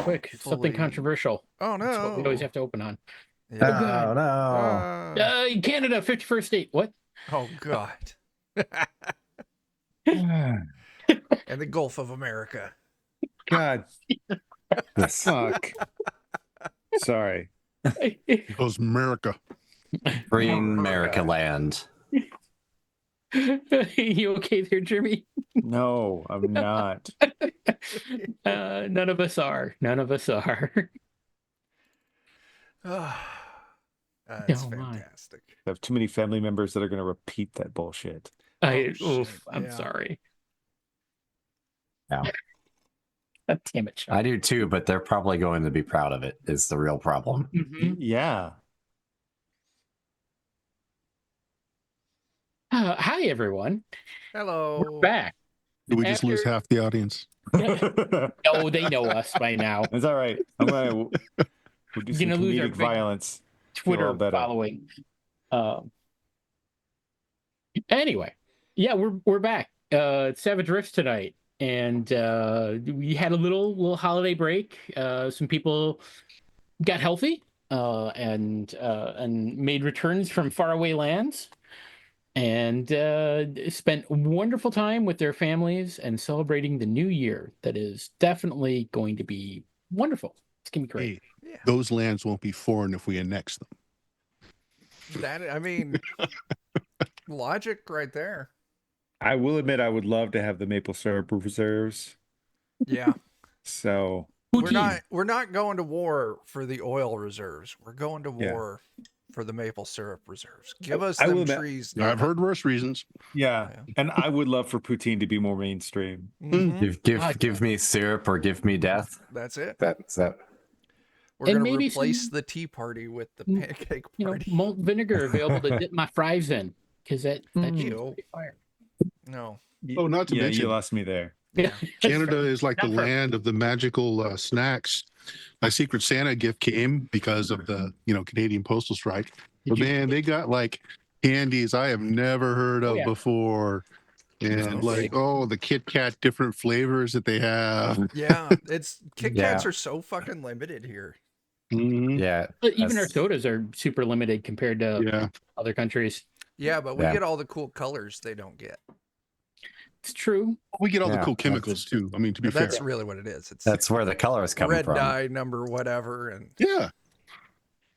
quick. Something controversial. Oh no! That's what we always have to open on. Yeah. Oh no! Canada, 51st state. What? Oh God! God, And the Gulf of America. fuck. Sorry. Goes America. Free America land. You okay there, Jimmy? No, I'm not. None of us are. None of us are. That's Oh, my. fantastic. I have too many family members that are going to repeat that bullshit. I'm Yeah. sorry. Yeah. Damn it, Chuck. I do too, but they're probably going to be proud of it. Is the real problem. Mhm. Yeah. Hi, everyone. Hello. We're back. Did we just lose After- half the audience? Oh, they know us by now. It's all right. We'll do some Gonna lose our comedic big violence. Twitter better. following. Anyway, yeah, we're back. It's SWADE Rifts tonight, and we had a little holiday break. Some people got healthy and made returns from faraway lands, and spent wonderful time with their families and celebrating the new year. That is definitely going to be wonderful. It's gonna be great. Hey, Yeah. those lands won't be foreign if we annex them. Logic right there. I will admit I would love to have the maple syrup reserves. Yeah. So We're not going to war for the oil reserves. We're going to war for the maple syrup reserves. Give us I them will admit- trees. I've heard worse reasons. yeah. Yeah. And I would love for poutine to be more mainstream. Mhm. Give me syrup or give me death. That's it. That's that. We're And going to maybe replace some- the tea party with the Mm, pancake You know, party. malt vinegar available to dip my fries in, because that shit's Ew. pretty fire. No. Oh, not to Yeah, mention, you lost me there. Yeah, Canada is like the Not for- land of the magical snacks. My Secret Santa gift came because of the Canadian Postal Strike. But man, they got like candies I have never heard of yeah. before, and Okay. the Kit Kat different flavors that they have. Yeah. It's Kit Kats Yeah. are so fucking limited here. Mhm. Yeah. But even our that's- sodas are super limited compared to Yeah, other countries. Yeah, but we Yeah. get all the cool colors they don't get. It's true. we get all the Yeah, cool that's chemicals too. I mean, to be But fair, that's really what it is. It's That's where the colors come red from. dye number whatever, and yeah.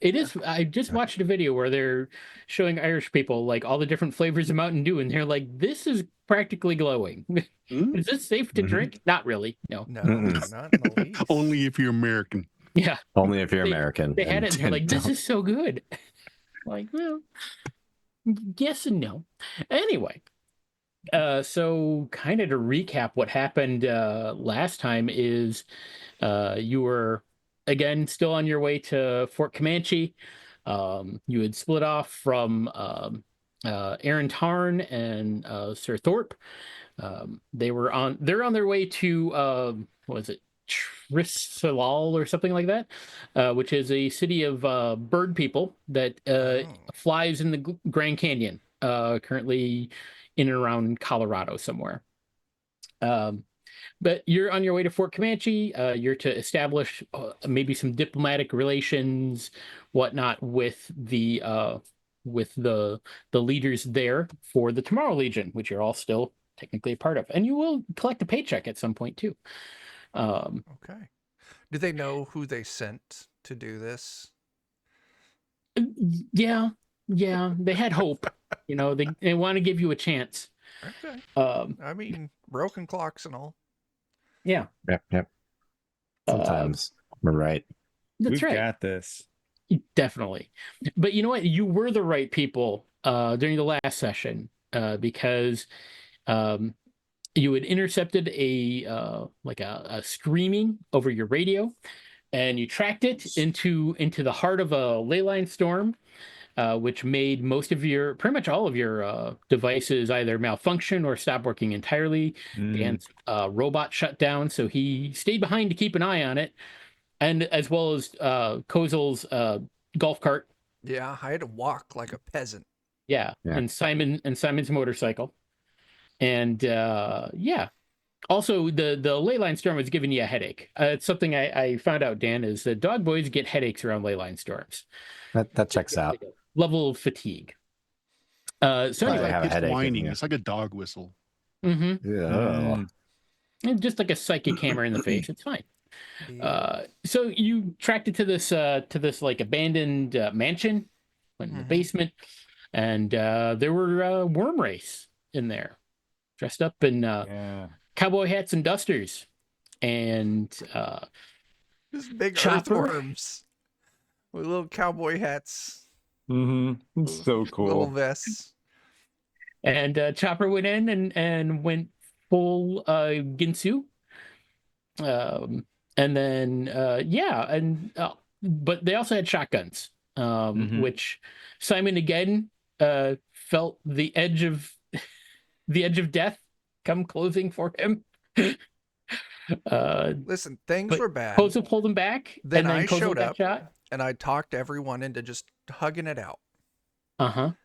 It is. I just watched a video where they're showing Irish people like all the different flavors of Mountain Dew, and they're like, "This is practically glowing. Mm. Is this safe to Mhm. drink? Not really. No. no, Mm-mm. not in the least. Only if you're American. Yeah, Only if you're They- American. they had it, and they're like, "This don't- is so good." Like, well, yes and no. Anyway, so kind of to recap what happened last time is you were again still on your way to Fort Comanche. You had split off from Aaron Tarn and Sir Thorpe. They're on their way to what was it, Trisalol or something like that, which is a city of bird people that flies in the Grand Canyon, currently in and around Colorado somewhere. But you're on your way to Fort Comanche. You're to establish maybe some diplomatic relations, whatnot, with the leaders there for the Tomorrow Legion, which you're all still technically a part of, and you will collect a paycheck at some point too. Okay. Do they know who they sent to do this? Yeah, they had hope. They want to give you a chance. Okay. Um, I mean, broken clocks and all. yeah, Yep. Sometimes we're right. that's We've right. got this. Definitely. But you know what? You were the right people during the last session because you had intercepted a screaming over your radio, and you tracked it into the heart of a ley line storm, which made pretty much all of your devices either malfunction or stop working entirely. Dan's robot shut down, so he stayed behind to keep an eye on it, and as well as Kozel's golf cart. Yeah, I had to walk like a peasant. Yeah. Yeah. And Simon's motorcycle. And Also, the ley line storm was giving you a headache. It's something I found out, Dan, is that dog boys get headaches around ley line storms. That checks out. Like a level of fatigue. So It's Probably anyway, like have a it's headache. whining. It's like a dog whistle. Yeah. just like a psychic hammer in the face. It's fine. Yeah. So you tracked it to this like abandoned mansion in the basement, and there were worm race in there, dressed up in Yeah. cowboy hats and dusters, and Just big Chopper. earthworms with little cowboy hats, Mm-hmm. It's so little cool. vests. and Chopper went in and went full Ginsu. And then but they also had shotguns, which Simon again felt the edge of death come closing for him. Listen, things but were bad. Kozo pulled him back, Then and then I Kozo showed got up. shot. And I talked everyone into just hugging it out.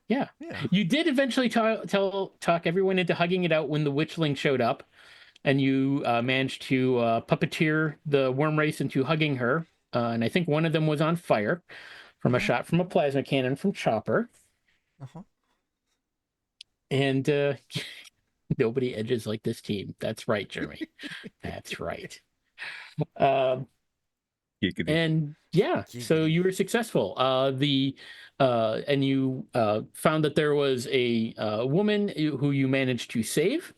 Yeah. You did eventually talk everyone into hugging it out when the witchling showed up, and you managed to puppeteer the worm race into hugging her. And I think one of them was on fire from a shot from a plasma cannon from Chopper. And nobody edges like this team. That's right, Jeremy. That's right. And yeah, so you were successful. And you found that there was a woman who you managed to save.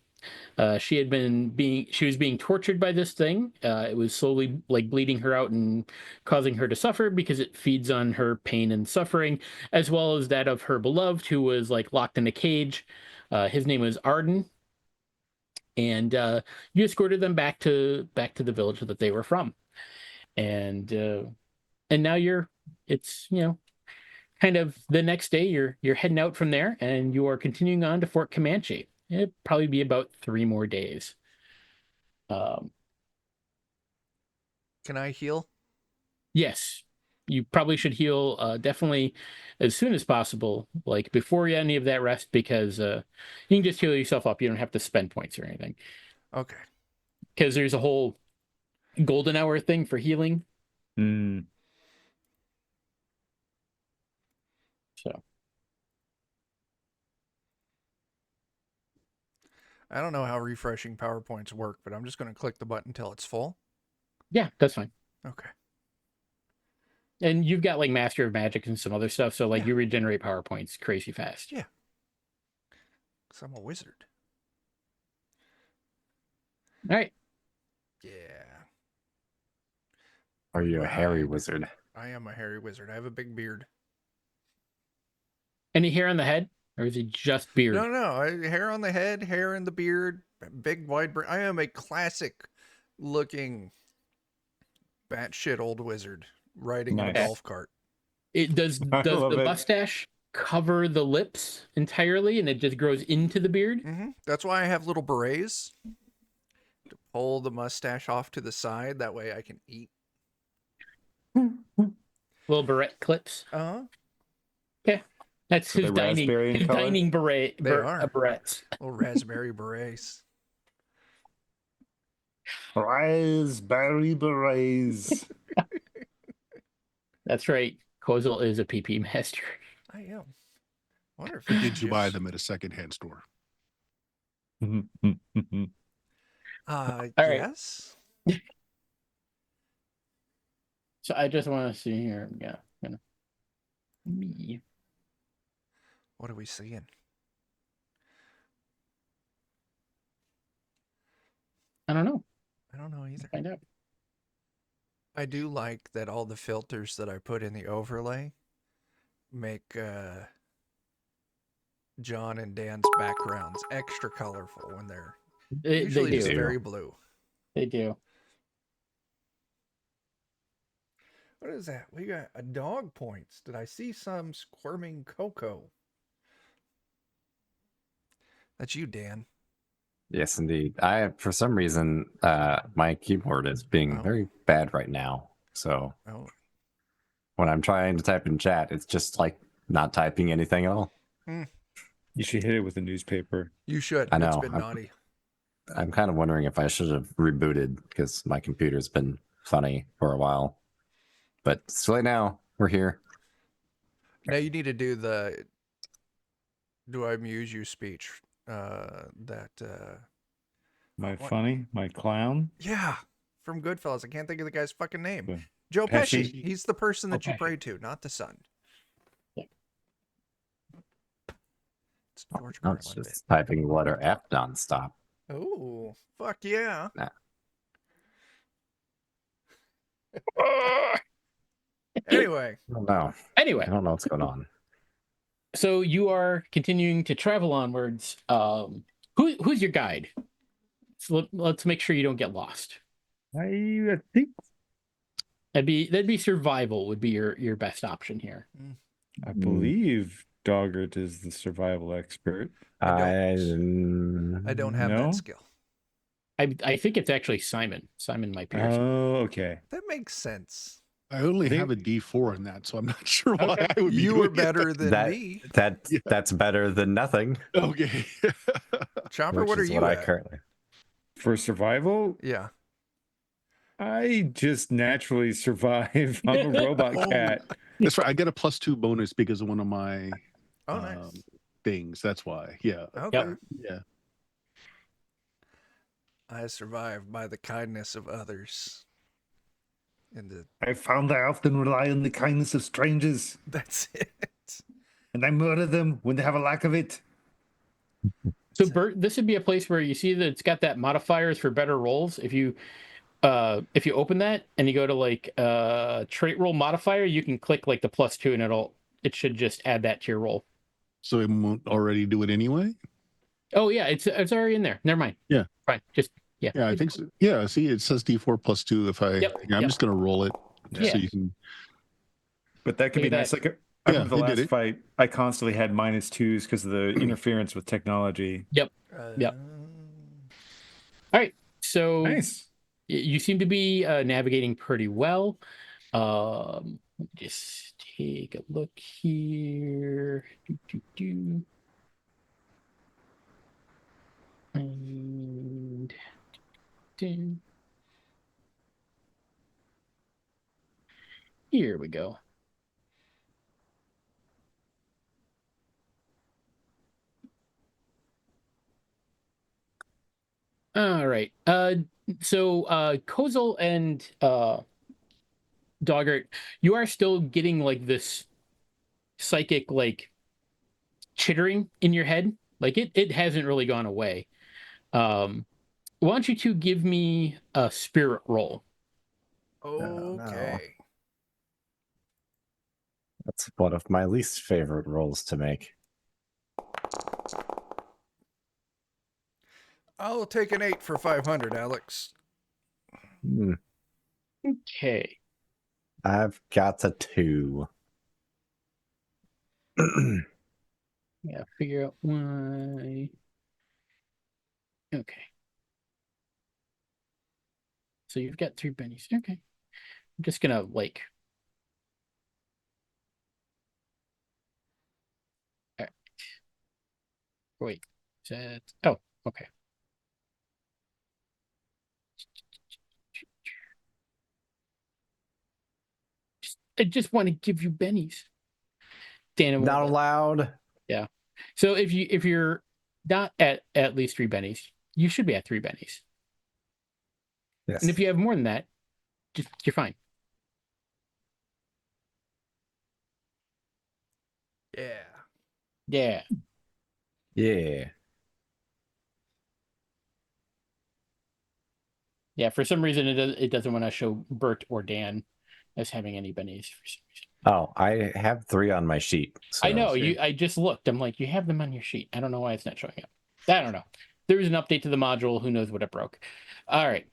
She was being tortured by this thing. It was slowly like bleeding her out and causing her to suffer because it feeds on her pain and suffering, as well as that of her beloved, who was like locked in a cage. His name was Arden, and you escorted them back to the village that they were from, and now it's kind of the next day you're heading out from there, and you are continuing on to Fort Comanche. It'd probably be about 3 more days. Can I heal? Yes, you probably should heal definitely as soon as possible, like before any of that rest, because you can just heal yourself up. You don't have to spend points or anything. Okay. Because there's a whole golden hour thing for healing. So. I don't know how refreshing PowerPoints work, but I'm just going to click the button until it's full. Yeah, that's fine. Okay. And you've got like Master of Magic and some other stuff, so like you regenerate PowerPoints crazy fast. Yeah. Because I'm a wizard. All right. Yeah. Are you a hairy wizard? I am a hairy wizard. I have a big beard. Any hair on the head? Or is it just beard? No. Hair on the head, hair in the beard, big wide beard. I am a classic looking batshit old wizard riding in a golf cart. It does the mustache cover the lips entirely and it just grows into the beard? That's why I have little berets to pull the mustache off to the side. That way I can eat. Little beret clips. Okay. That's his dining beret. They are berets. Little raspberry berets. Raspberry berets. That's right. Kozel is a PP master. I am. I wonder if Did you buy them at a secondhand store? Yes. So I just want to see here. Yeah. Me. What are we seeing? I don't know. I don't know either. Find out. I do like that all the filters that I put in the overlay make John and Dan's backgrounds extra colorful when they're usually just very blue. They do. What is that? We got a dog points. Did I see some squirming Coco? That's you, Dan. Yes, indeed. For some reason, my keyboard is being very bad right now. So when I'm trying to type in chat, it's just like not typing anything at all. You should hit it with a newspaper. You should. I know. It's been naughty. I'm kind of wondering if I should have rebooted because my computer's been funny for a while. But it's too late now. We're here. Now you need to do the "Do I amuse you" speech. My clown. Yeah, from Goodfellas. I can't think of the guy's fucking name. Yeah. Joe Pesci. Pesci? He's the person that you Pesci. pray to, not the sun. Yeah. It's George No, it's Carlin just typing the letter F nonstop. bit. Oh, fuck yeah. Nah. Anyway, I don't know. Anyway, I don't know what's going on. so you are continuing to travel onwards. Who's your guide? So let's make sure you don't get lost. I think That'd be survival would be your best option here. I believe Doggart is the survival expert. I don't have No? that skill. I think it's actually Simon. Simon might be. Your Oh, okay. That makes sense. I only Think- have a D4 in that, so I'm not sure why Okay. I would be You doing were it. better than me. That's better than nothing. Okay. Chopper, Which what are is you I at? currently. For survival, Yeah. I just naturally survive. I'm a robot Oh. cat. That's right. I get a +2 bonus because of one of my Oh, nice. things. That's why. Yeah. Okay. Yep. Yeah. I survived by the kindness of others. And I found I often rely on the kindness of strangers, that's it. and I murder them when they have a lack of it. So Bert, this would be a place where you see that it's got that modifiers for better rolls. If you open that and you go to like trait roll modifier, you can click like the +2 and it should just add that to your roll. So it won't already do it anyway? Oh yeah, it's already in there. Never mind. Yeah. Fine. Just yeah. Yeah, I think so. Yeah, see, it says D4 +2 if I... Yep, Yeah, I'm yep. just going to roll it Yeah. so you can... But that could Look be at nice. that. Like I remember the I did last it. fight, I constantly had -2s because of the interference with technology. Yep. Yep. All right. So Nice. you seem to be navigating pretty well. Let me just take a look here. And here we go. All right. So Kozel and Doggart, you are still getting like this psychic like chittering in your head. Like it hasn't really gone away. Why don't you two give me a spirit roll? Okay. That's one of my least favorite rolls to make. I'll take an 8 for 500, Alex. Okay. I've got a 2. Yeah, figure out why. Okay. So you've got 3 bennies. Okay. I'm just gonna like. All right. Wait. Is that... Oh, okay. I just want to give you bennies. Dan, Not allowed. Yeah. So if you're not at least 3 bennies, you should be at 3 bennies. Yes. And if you have more than that, you're fine. Yeah. Yeah. Yeah. Yeah. For some reason, it doesn't want to show Bert or Dan as having any bennies for some reason. Oh, I have 3 on my sheet. So. I know I just looked. I'm like, you have them on your sheet. I don't know why it's not showing up. I don't know. There was an update to the module. Who knows what it broke? All right.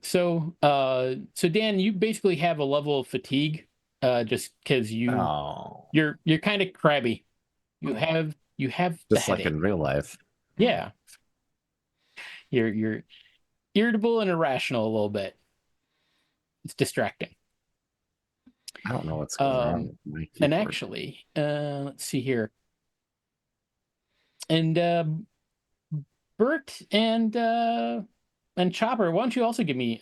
So Dan, you basically have a level of fatigue, just because you're kind of crabby. You have the Just like headache. in real life. Yeah. You're irritable and irrational a little bit. It's distracting. I don't know what's going on with my keyboard. And actually, let's see here. And Bert and Chopper, why don't you also give me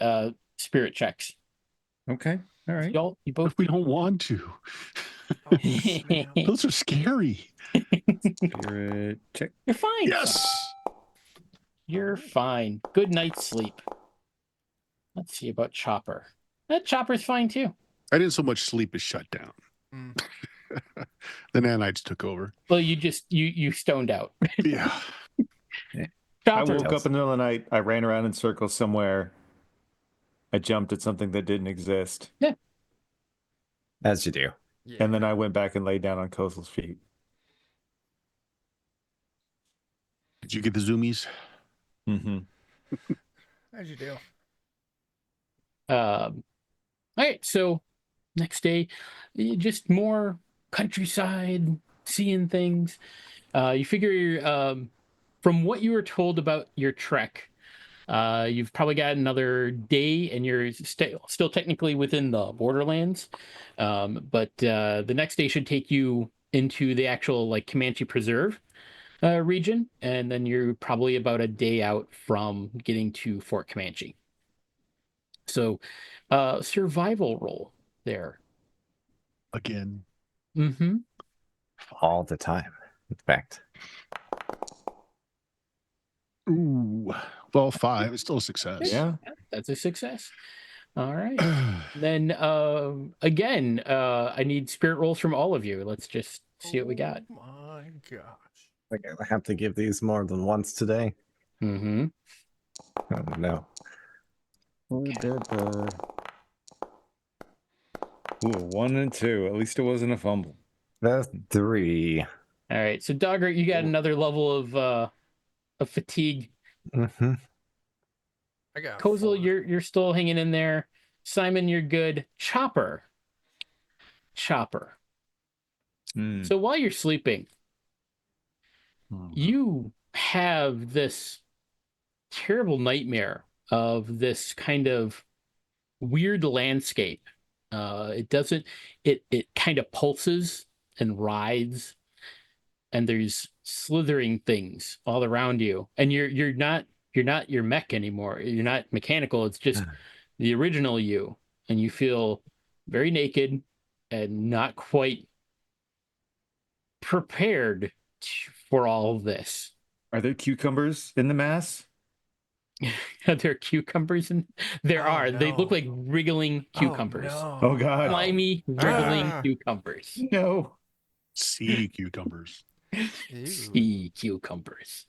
spirit checks? Okay. All right. You both. If we don't want to. Oh, snap. Those are scary. Spirit check. You're fine. Yes. You're fine. Good night's sleep. Let's see about Chopper. That Chopper's fine too. I didn't so much sleep as shut down. Mm. The nanites took over. Well, you stoned out. Yeah. I Chopper. woke up in the middle of the night. I ran around in circles somewhere. I jumped at something that didn't exist. Yeah. As you do. Yeah. And then I went back and laid down on Coastal's feet. Did you get the zoomies? Mm-hmm. As you do. All right, so next day, just more countryside, seeing things. You figure from what you were told about your trek, you've probably got another day, and you're still technically within the borderlands. But the next day should take you into the actual like Comanche Preserve region, and then you're probably about a day out from getting to Fort Comanche. So, survival roll there. Again. Mm-hmm. All the time, in fact. Ooh. Well, 5. It's still a success. Yeah. That's a success. All right. Then again, I need spirit rolls from all of you. Let's just see what we got. Oh my gosh. Like I have to give these more than once today. Mm-hmm. Oh, no. Ooh, 1 and 2. At least it wasn't a fumble. That's 3. All right. So Dogger, you got another level of fatigue. Mm-hmm. I got Kozel, 4. you're still hanging in there. Simon, you're good. Chopper. Mm. So while you're sleeping, Oh, you have this terrible nightmare of this kind of weird landscape. It kind of pulses and writhes, and there's slithering things all around you, and you're not your mech anymore. You're not mechanical. It's just the original you, and you feel very naked and not quite prepared for all of this. Are there cucumbers in the mass? Are there cucumbers in there? Oh, Are they look no. like wriggling cucumbers? Oh, God. Slimy wriggling Ah. cucumbers. No. Sea cucumbers. Ew. Sea cucumbers.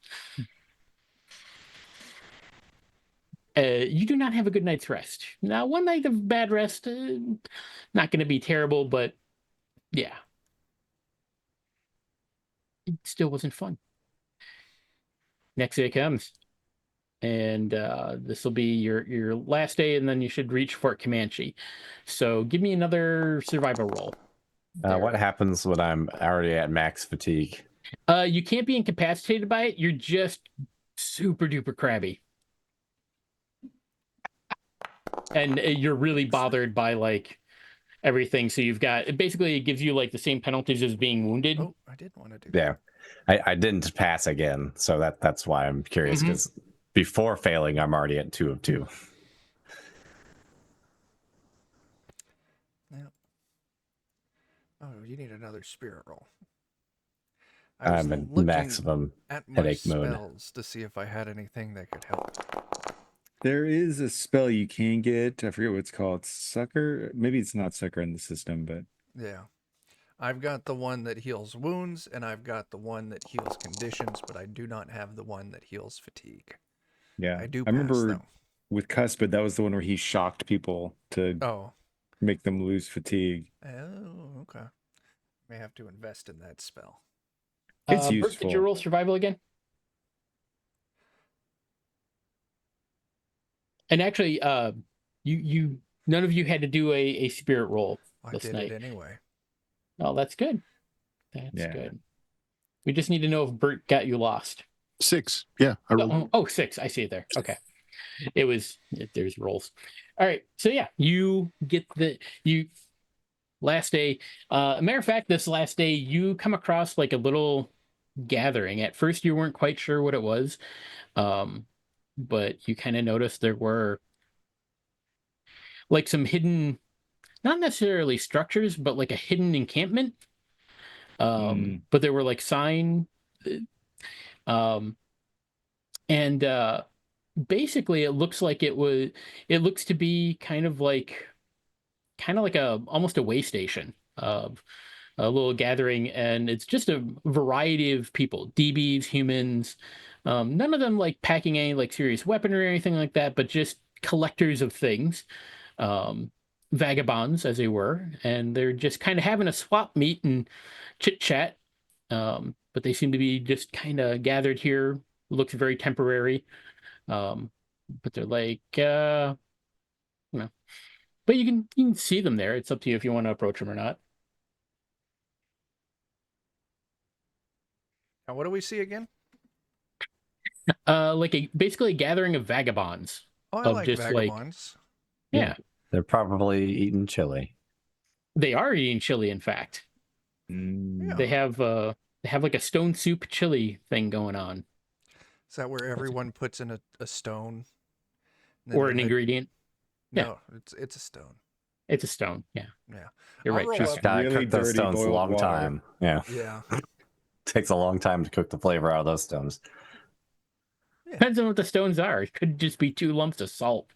You do not have a good night's rest. Now, one night of bad rest, not going to be terrible, but yeah, it still wasn't fun. Next day comes, and this will be your last day, and then you should reach Fort Comanche. So give me another survival roll. What happens when I'm already at max fatigue? You can't be incapacitated by it. You're just super duper crabby. And you're really bothered by like everything. So you've got basically it gives you like the same penalties as being wounded. Oh, I did want to do Yeah. I didn't pass again, so that's why I'm curious, because before failing, I'm already at 2 of 2. that. Yep. Oh, you need another spirit roll. I was I'm in looking maximum at my headache mode. spells to see if I had anything that could help. There is a spell you can get. I forget what it's called. Sucker? Maybe it's not Sucker in the system, but Yeah. I've got the one that heals wounds, and I've got the one that heals conditions, but I do not have the one that heals fatigue. yeah. I do I remember pass, with Cuspid, that was the one where he shocked people to Oh. make them lose fatigue. Oh, okay. May have to invest in that spell. It's Bert, useful. did you roll survival again? And actually, you none of you had to do a spirit roll I this did night. it anyway. Oh, that's good. That's Yeah. good. We just need to know if Bert got you lost. 6. Yeah. I rolled. Oh, 6. I see it there. Okay. There's rolls. All right. So yeah, you get last day. Matter of fact, this last day, you come across like a little gathering. At first, you weren't quite sure what it was, but you kind of noticed there were like some hidden, not necessarily structures, but like a hidden encampment. But there were like um, and basically it looks like it looks to be kind of like a almost a way station of a little gathering, and it's just a variety of people, DBs, humans, none of them like packing any like serious weaponry or anything like that, but just collectors of things, um, vagabonds as they were, and they're just kind of having a swap meet and chit chat. But they seem to be just kind of gathered here. Looks very temporary. But they're like, you know, but you can see them there. It's up to you if you want to approach them or not. Now, what do we see again? Like basically a gathering of vagabonds. Oh, I Of like just vagabonds. Yeah, They're probably eating chili. they are eating chili. In fact, Yeah. they have like a stone soup chili thing going on, Is that where everyone puts in a stone? and then or the an veg- ingredient. No, it's a stone. It's a stone. Yeah, Yeah. you're I'll right. roll Tristan. up- Gotta Really cook those dirty stones a boiled long water. time. Yeah. Yeah. Takes a long time to cook the flavor out of those stones. Depends on what the stones are. It could just be 2 lumps of salt.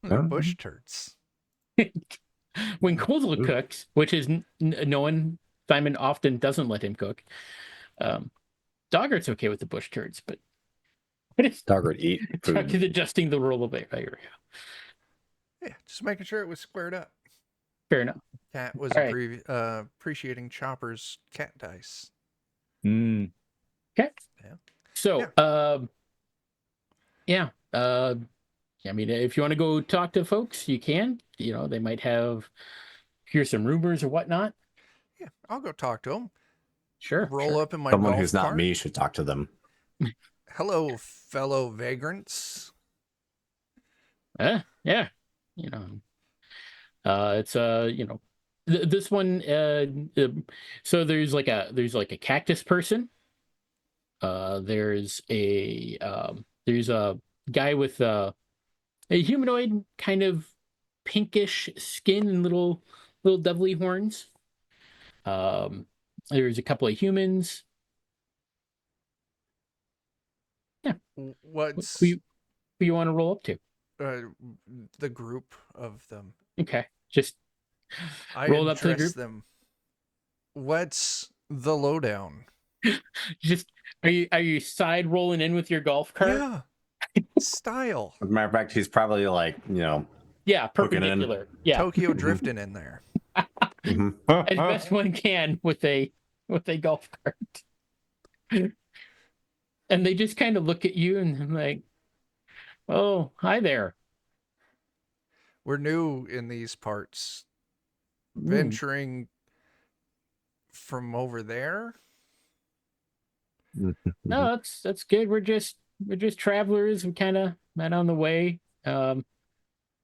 They're bush turds. When Kozel cooks, which is known, Simon often doesn't let him cook. Doggert's okay with the bush turds, but Dog would eat Chuck is food. adjusting the rule a bit. Right, Yeah, just making sure it was squared up. fair enough. Cat was All right. appreciating Chopper's cat dice. Okay. Yeah. So, yeah. I mean, if you want to go talk to folks, you can. You know, they might hear some rumors or whatnot. Yeah, I'll go talk to him. Sure. Roll up in my Someone golf who's not cart. me should talk to them. Hello, fellow vagrants. Yeah. You know, it's you know, this one. So there's like a cactus person. There's a guy with a humanoid kind of pinkish skin and little devilly horns. There's a couple of humans. Yeah. What's Who you want to roll up to? the group of them? Okay. Just I roll up to the address group. them. What's the lowdown? Just are you side rolling in with your golf cart? Yeah. Style. As a matter of fact, he's probably like, Yeah, hooking in. perpendicular. Yeah. Tokyo drifting in there. As best one can with a golf cart. And they just kind of look at you and I'm like, "Oh, hi there." We're new in these parts. Ooh. Venturing from over there. No, that's good. We're just travelers. We kind of met on the way.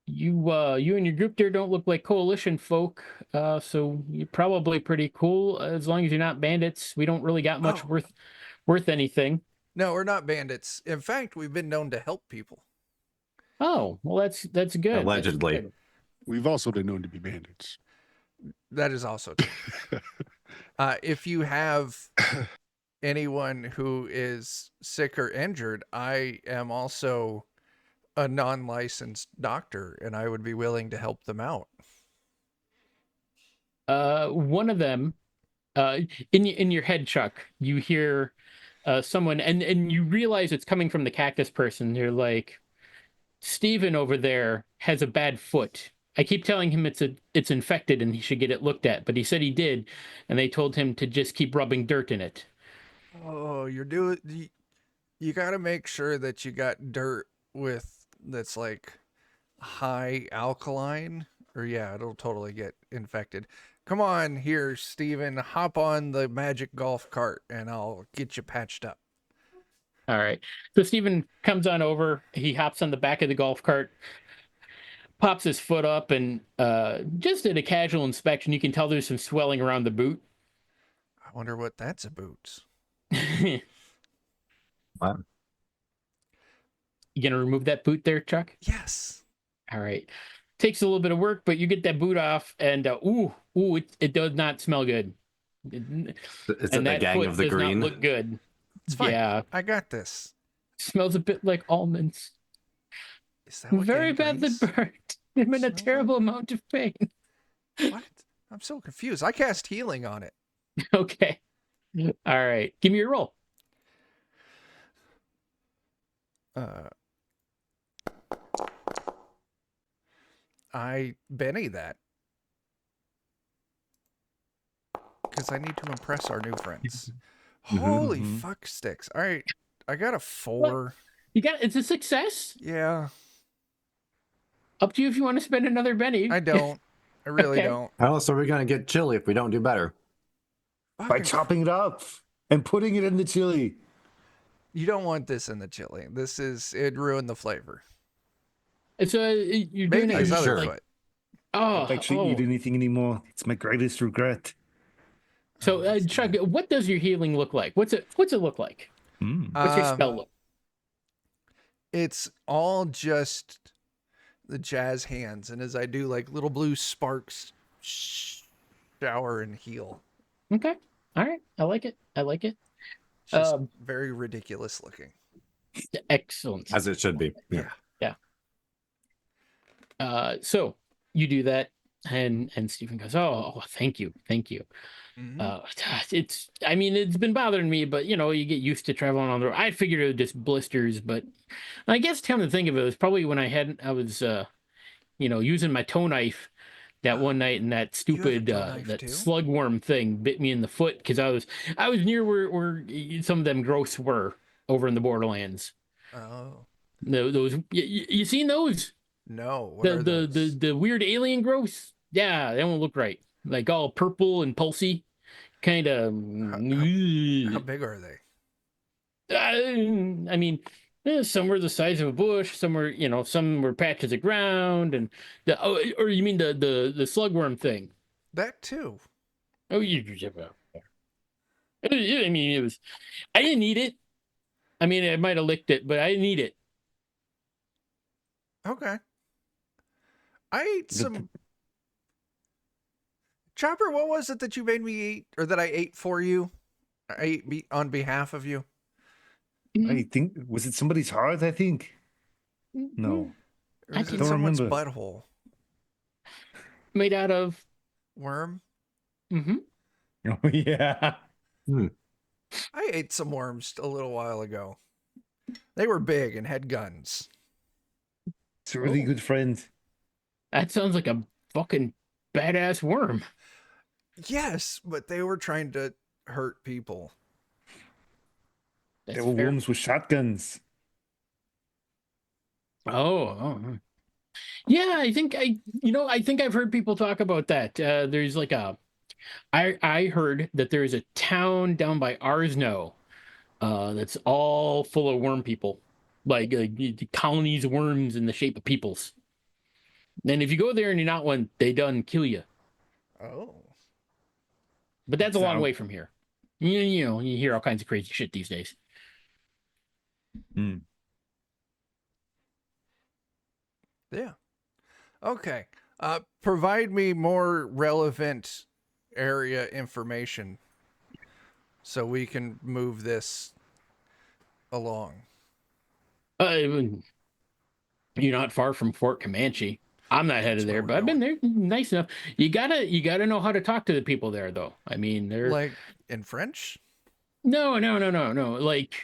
You and your group there don't look like coalition folk. So you're probably pretty cool as long as you're not bandits. We don't really got much worth anything. No, we're not bandits. In fact, we've been known to help people. Oh, well, that's good. Allegedly. That's good. We've also been known to be bandits. That is also true. If you have anyone who is sick or injured, I am also a non-licensed doctor, and I would be willing to help them out. One of them, in your head, Chuck, you hear someone, and you realize it's coming from the cactus person. You're like, Steven over there has a bad foot. I keep telling him it's infected and he should get it looked at, but he said he did, and they told him to just keep rubbing dirt in it. Oh, you got to make sure that you got dirt that's like high alkaline, or yeah, it'll totally get infected. Come on here, Steven, hop on the magic golf cart and I'll get you patched up. All right. So Steven comes on over. He hops on the back of the golf cart, pops his foot up, and just at a casual inspection, you can tell there's some swelling around the boot. I wonder what that's about. You Wow. gonna remove that boot there, Chuck? Yes. All right. Takes a little bit of work, but you get that boot off, and it does not smell good. Is it And the that gang foot of the does not green? look good. It's fine. Yeah, I got this. smells a bit like almonds. Is that what Very badly gangrene's burnt. I'm in a smells terrible like? amount of pain. What? I'm so confused. I cast healing on it. Okay. All right. Give me your roll. Uh, I Benny that. Because I need to impress our new friends. Holy Mhm. fuck sticks. All right. I got a 4. It's a success. Yeah. Up to you if you want to spend another Benny. I don't. I really Okay. don't. How else are we gonna get chili if we don't do better? By Fucking chopping it up and putting it in the chili. You don't want this in the chili. It'd ruin the flavor. It's you're Maybe doing it his you other sure? like foot. oh Don't actually eat anything anymore. It's my greatest regret. So that's Chuck, good. what does your healing look like? What's it look like? What's your spell look? It's all just the jazz hands, and as I do, like little blue sparks shower and heal. Okay. All right. I like it. I like it. It's just Um, very ridiculous looking. Excellent. As it should be. Yeah. So you do that, and Stephen goes, "Oh, thank you, thank you." Mhm. It's been bothering me, but you get used to traveling on the road. I figured it was just blisters, but I guess come to think of it, it was probably when I was using my toe knife that one night, and that You have a stupid toe knife that too? slugworm thing bit me in the foot because I was near where some of them growths were over in the Borderlands. Oh. Those you seen those? No. What The are the the those? the weird alien growths? Yeah, they don't look right. Like all purple and pulsy, kind of. How big are they? I mean, some were the size of a bush. Some were patches of ground, and or you mean the slugworm thing? That too. Oh, I mean, it was. I didn't eat it. I mean, I might have licked it, but I didn't eat it. Okay. I ate some. Chopper, what was it that you made me eat, or that I ate for you? I ate on behalf of you. I think, was it somebody's heart? I think. No. Or I was it don't someone's remember. butthole? Made out of. Worm? Mm-hmm. Oh, yeah. I ate some worms a little while ago. They were big and had guns. It's a really good friend. That sounds like a fucking badass worm. Yes, but they were trying to hurt people. That's There were fair. worms with shotguns. Oh. Yeah, I think I've heard people talk about that. There's like I heard that there's a town down by Arsno, that's all full of worm people, like colonies of worms in the shape of peoples. And if you go there and you're not one, they done kill you. Oh. But that's a long Sound- way from here. You hear all kinds of crazy shit these days. Hmm. Yeah. Okay. Provide me more relevant area information so we can move this along. You're not far from Fort Comanche. I'm not headed That's where there, we're but I've been going. there. Nice enough. You gotta know how to talk to the people there, though. I mean, they're Like in French? no. Like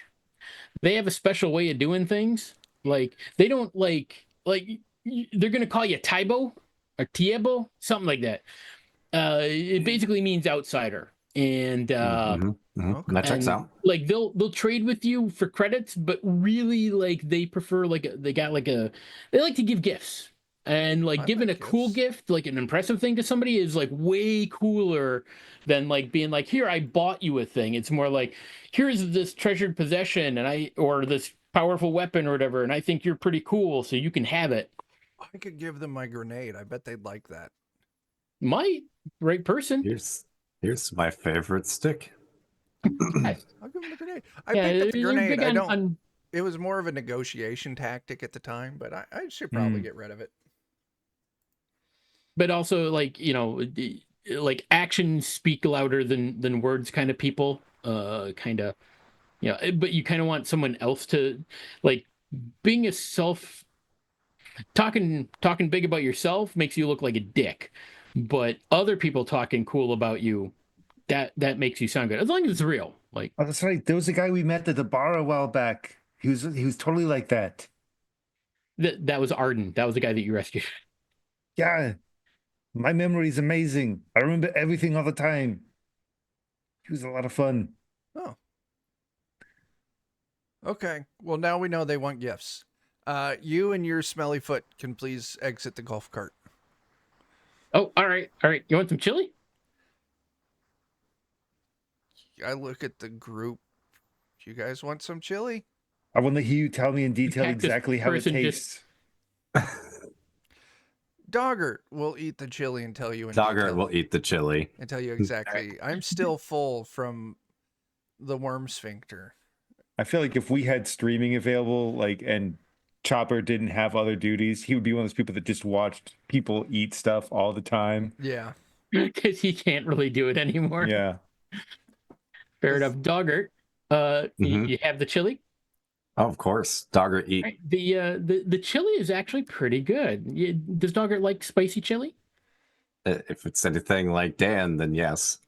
they have a special way of doing things. Like they don't they're gonna call you Taibo or Tiebo, something like that. It basically means outsider, and Okay. That checks out. like they'll trade with you for credits, but really like they prefer they like to give gifts. And like I giving like a cool gifts. gift, like an impressive thing to somebody is like way cooler than like being like, here, I bought you a thing. It's more like, here's this treasured possession or this powerful weapon or whatever, and I think you're pretty cool, so you can have it. I could give them my grenade. I bet they'd like that. Might, right person. Here's my favorite stick. Yes. I'll give him the grenade. I Yeah, picked up the you're grenade. big I on, don't. It was more of a negotiation tactic at the time, but I should probably get rid of it. but also like like actions speak louder than words kind of people. Kind of, but you kind of want someone else to like being a self talking big about yourself makes you look like a dick, but other people talking cool about you, that makes you sound good as long as it's real. Like, Oh, that's right. There was a guy we met at the bar a while back. He was totally like that. that was Arden. That was the guy that you rescued. Yeah, my memory is amazing. I remember everything all the time. He was a lot of fun. Oh. Okay. Well, now we know they want gifts. You and your smelly foot can please exit the golf cart. Oh, all right. You want some chili? I look at the group. Do you guys want some chili? I want to hear you tell me in detail cactus exactly how it person just- tastes. Dogger will eat the chili and tell you in Dogger detail. will eat the chili. And tell you exactly. I'm still full from the worm sphincter. I feel like if we had streaming available, like, and Chopper didn't have other duties, he would be one of those people that just watched people eat stuff all the time. Yeah. because he can't really do it anymore. Yeah. Fair enough. Dogger, you have the chili? Oh, of course. Dogger eat. Right. The chili is actually pretty good. Does Dogger like spicy chili? If it's anything like Dan, then yes.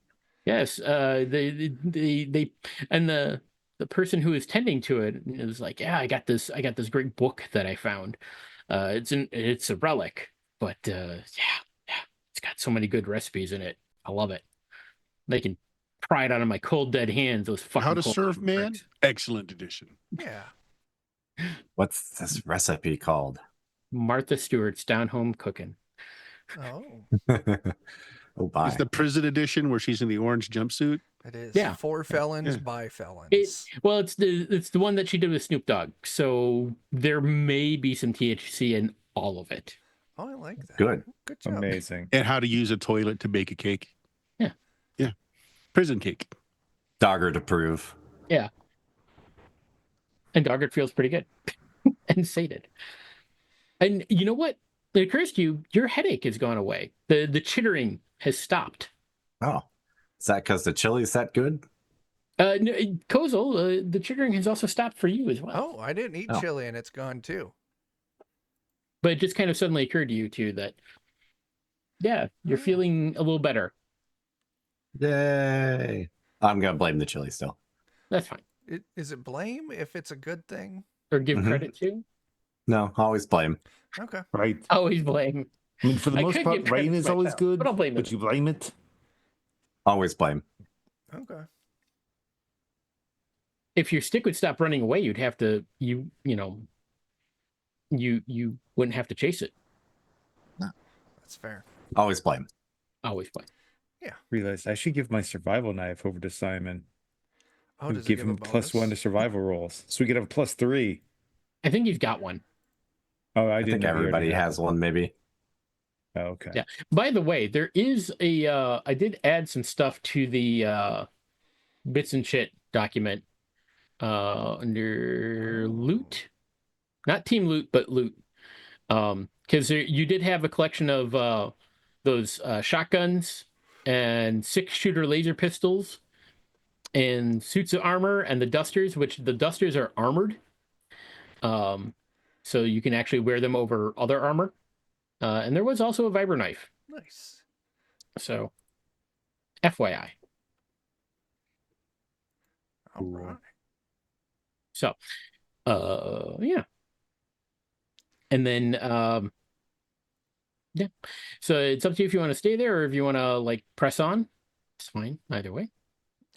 Yes. They and the person who is tending to it is like, yeah, I got this great book that I found. It's a relic, but yeah, it's got so many good recipes in it. I love it. They can pry it out of my cold dead hands. Those fucking How to cold Serve dead Man? pricks. Excellent edition. Yeah. What's this recipe called? Martha Stewart's Down Home Cooking. Oh, Oh, bye. It's the prison edition where she's in the orange jumpsuit. it is. Yeah. For felons Yeah. by felons. It's the one that she did with Snoop Dogg. So there may be some THC in all of it. Oh, I like that. Good. Good job. Amazing. And how to use a toilet to bake a cake. Yeah. Yeah. Prison cake. Dogger to prove. Yeah. And Doggett feels pretty good. And sated. And you know what? It occurs to you, your headache has gone away. The chittering has stopped. Oh. Is that because the chili's that good? No, Kozel, the chittering has also stopped for you as well. Oh, I didn't eat Oh. chili and it's gone too. But it just kind of suddenly occurred to you too that, yeah, you're feeling a little better. Yay. I'm going to blame the chili still. That's fine. Is it blame if it's a good thing? Or give Mhm. credit to. No, always blame. Okay. Right. Always blame. I mean, for the I most could part, give credit rain to is always myself, good, but I'll blame but it. you blame it. Always blame. Okay. If your stick would stop running away, you'd have to you wouldn't have to chase it. That's fair. Always blame. Always blame. Realized I should give my survival knife over to Simon. Oh, and does it give give a him +1 to bonus? survival rolls, so we could have +3. I think he's got one. Oh, I I didn't think know he already everybody had has one, maybe. Oh, okay. Yeah. By the way, there is a I did add some stuff to the bits and shit document under loot. Not team loot, but loot. Because you did have a collection of those shotguns and 6-shooter laser pistols and suits of armor and the dusters, which the dusters are armored. So you can actually wear them over other armor. And there was also a vibro knife. Nice. So, FYI. All right. So, yeah. And then, yeah. So it's up to you if you want to stay there or if you want to like press on. It's fine either way.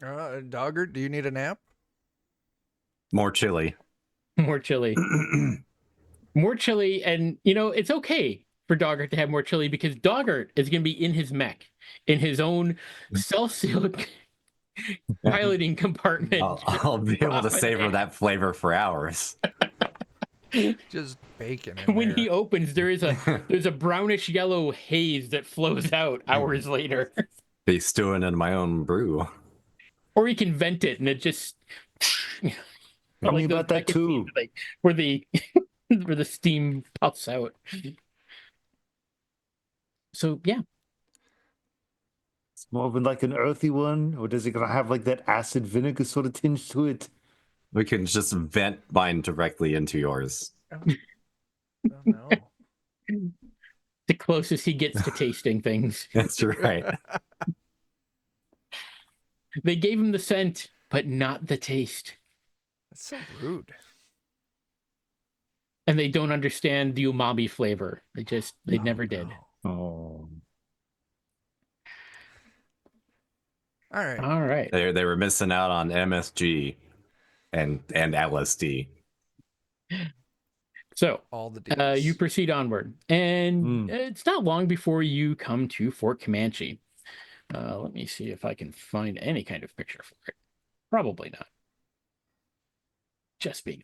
Dogger, do you need a nap? More chili. More chili. More chili. And, it's okay for Doggart to have more chili because Doggart is going to be in his mech, in his own self-sealed piloting compartment. I'll be able to savor that flavor for hours. Just bacon. In When there. he opens, there's a brownish yellow haze that flows out hours later. Be stewing in my own brew. or you can vent it and it just Tell me those about that second scenes, too. like where the where the steam puffs out. So yeah, It's more of like an earthy one, or does it gonna have like that acid vinegar sort of tinge to it? We can just vent mine directly into yours. Oh, oh no. the closest he gets to tasting things. That's right. They gave him the scent, but not the taste. That's so rude. And they don't understand the umami flavor. They never did. No. Oh, All right. All right. They were missing out on MSG and LSD. So All the D's. you proceed onward, and it's not long before you come to Fort Comanche. Let me see if I can find any kind of picture for it. Probably not. Just being.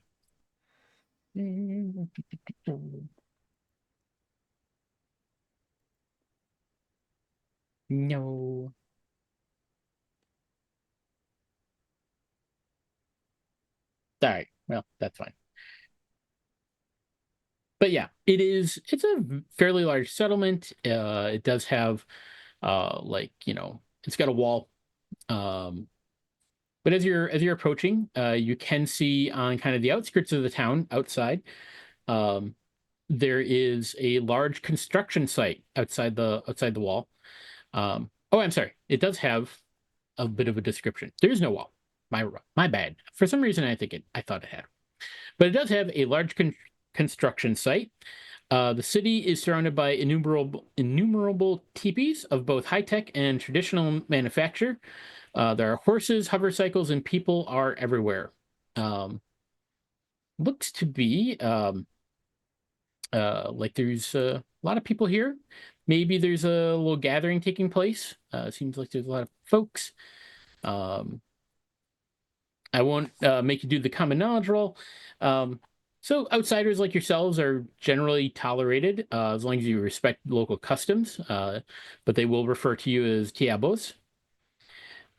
No. All right. Well, that's fine. But yeah, it's a fairly large settlement. It does have it's got a wall. But as you're approaching, you can see on kind of the outskirts of the town outside, um, there is a large construction site outside the wall. Oh, I'm sorry. It does have a bit of a description. There is no wall. My bad. For some reason, I thought it had, but it does have a large construction site. The city is surrounded by innumerable teepees of both high tech and traditional manufacture. There are horses, hover cycles, and people are everywhere. Looks to be like there's a lot of people here. Maybe there's a little gathering taking place. Seems like there's a lot of folks. I won't make you do the common knowledge roll. So outsiders like yourselves are generally tolerated as long as you respect local customs, but they will refer to you as Tiabos.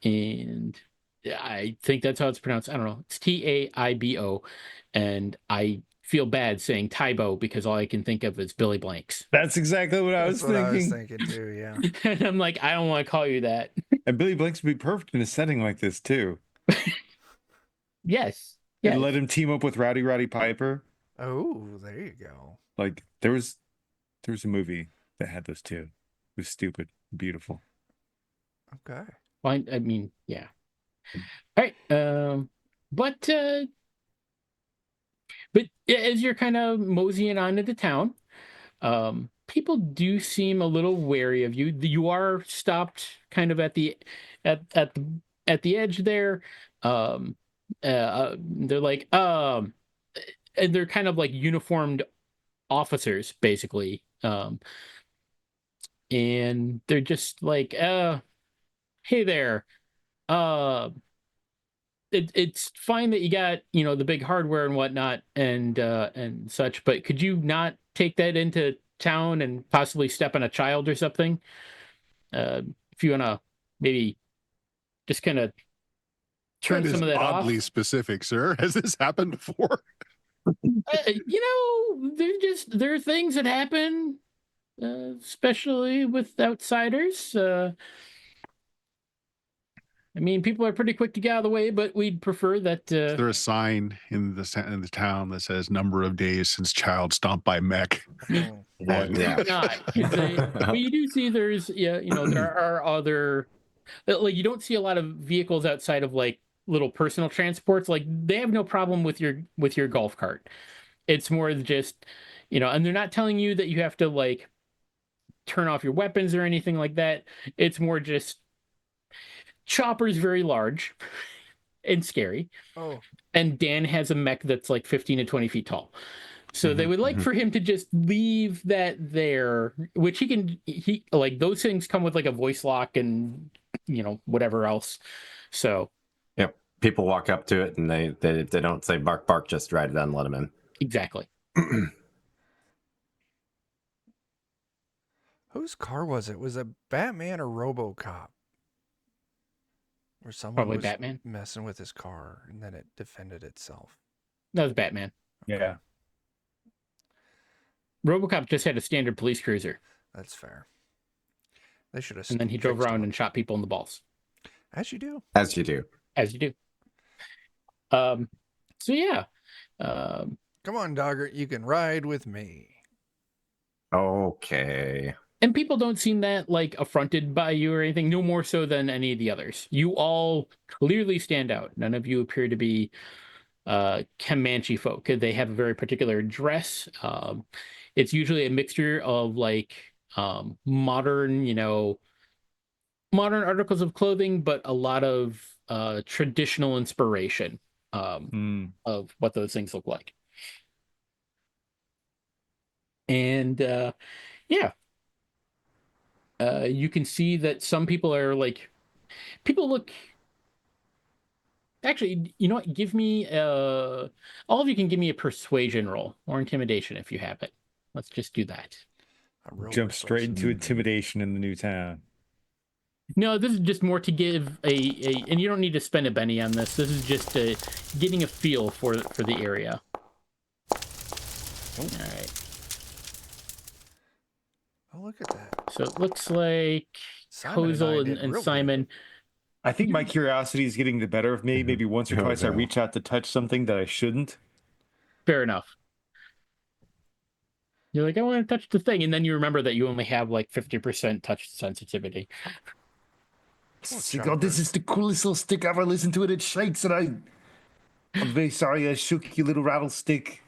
And I think that's how it's pronounced. I don't know. It's Taibo. And I feel bad saying Tybo because all I can think of is Billy Blanks. that's exactly what I was That's what I was thinking. thinking too, yeah. And I'm like, I don't want to call you that. And Billy Blanks would be perfect in a setting like this too. Yes. And Yes. let him team up with Rowdy Piper. Oh, there you go. Like there was a movie that had those two. It was stupid, beautiful. Okay. Well, I mean, yeah. All right. But as you're kind of moseying on into town, people do seem a little wary of you. You are stopped kind of at the edge there. They're like and they're kind of like uniformed officers basically. And they're just like, hey there. It's fine that you got the big hardware and whatnot and such, but could you not take that into town and possibly step on a child or something? If you want to maybe just kind of turn That is some of that oddly off. specific, sir. Has this happened before? There are things that happen, especially with outsiders. I mean, people are pretty quick to get out of the way, but we'd prefer that. Is there a sign in the town that says "number of days since child stomped by mech"? Hmm. Yeah. Not. But you do see there are other, like, you don't see a lot of vehicles outside of like little personal transports. Like they have no problem with your golf cart. It's more just, and they're not telling you that you have to like turn off your weapons or anything like that. It's more just Chopper's very large and scary. Oh, And Dan has a mech that's like 15 to 20 feet tall. So they would like mhm. for him to just leave that there, which he like those things come with like a voice lock and whatever else. So Yep. People walk up to it and they don't say bark bark, just ride it on, let them in. exactly. whose car was it? Was it Batman or RoboCop? Or someone Probably was Batman. messing with his car and then it defended itself. That was Batman. Yeah. RoboCop just had a standard police cruiser, That's fair. They should have. and then he drove around and shot people in the balls, as you do. As you do. as you do. So yeah. Come on, Dogger, you can ride with me. Okay. And people don't seem that like affronted by you or anything, no more so than any of the others. You all clearly stand out. None of you appear to be Comanche folk. They have a very particular dress. It's usually a mixture of like modern, modern articles of clothing, but a lot of traditional inspiration of what those things look like. And yeah. You can see that some people are like, people look. Actually, you know what? Give me all of you can give me a persuasion roll or intimidation if you have it. Let's just do that. Jump straight into intimidation in the new town. No, this is just more to give and you don't need to spend a penny on this. This is just getting a feel for the area. All right. Oh, look at that. So it looks like Kozel and Simon. Good. I think my curiosity is getting the better of me. Maybe once or twice I no. reach out to touch something that I shouldn't. Fair enough. You're like, I want to touch the thing, and then you remember that you only have like 50% touch sensitivity. Oh, this is the coolest little stick I ever listened to. It shakes, and I'm very sorry I shook your little rattlestick.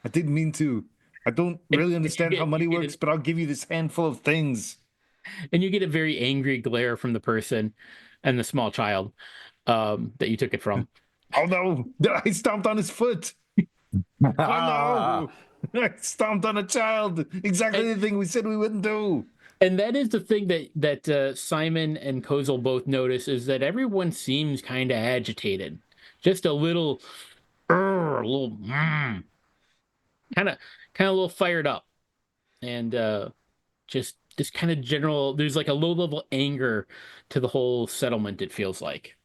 I didn't mean to. I don't really understand how money works, but I'll give you this handful of things. And you get a very angry glare from the person and the small child that you took it from. Oh no! I stomped on his foot. Oh no! I stomped on a child. Exactly the thing we said we wouldn't do. And that is the thing that Simon and Kozel both notice, is that everyone seems kind of agitated, just a little kind of a little fired up, and just this kind of general. There's like a low level anger to the whole settlement. It feels like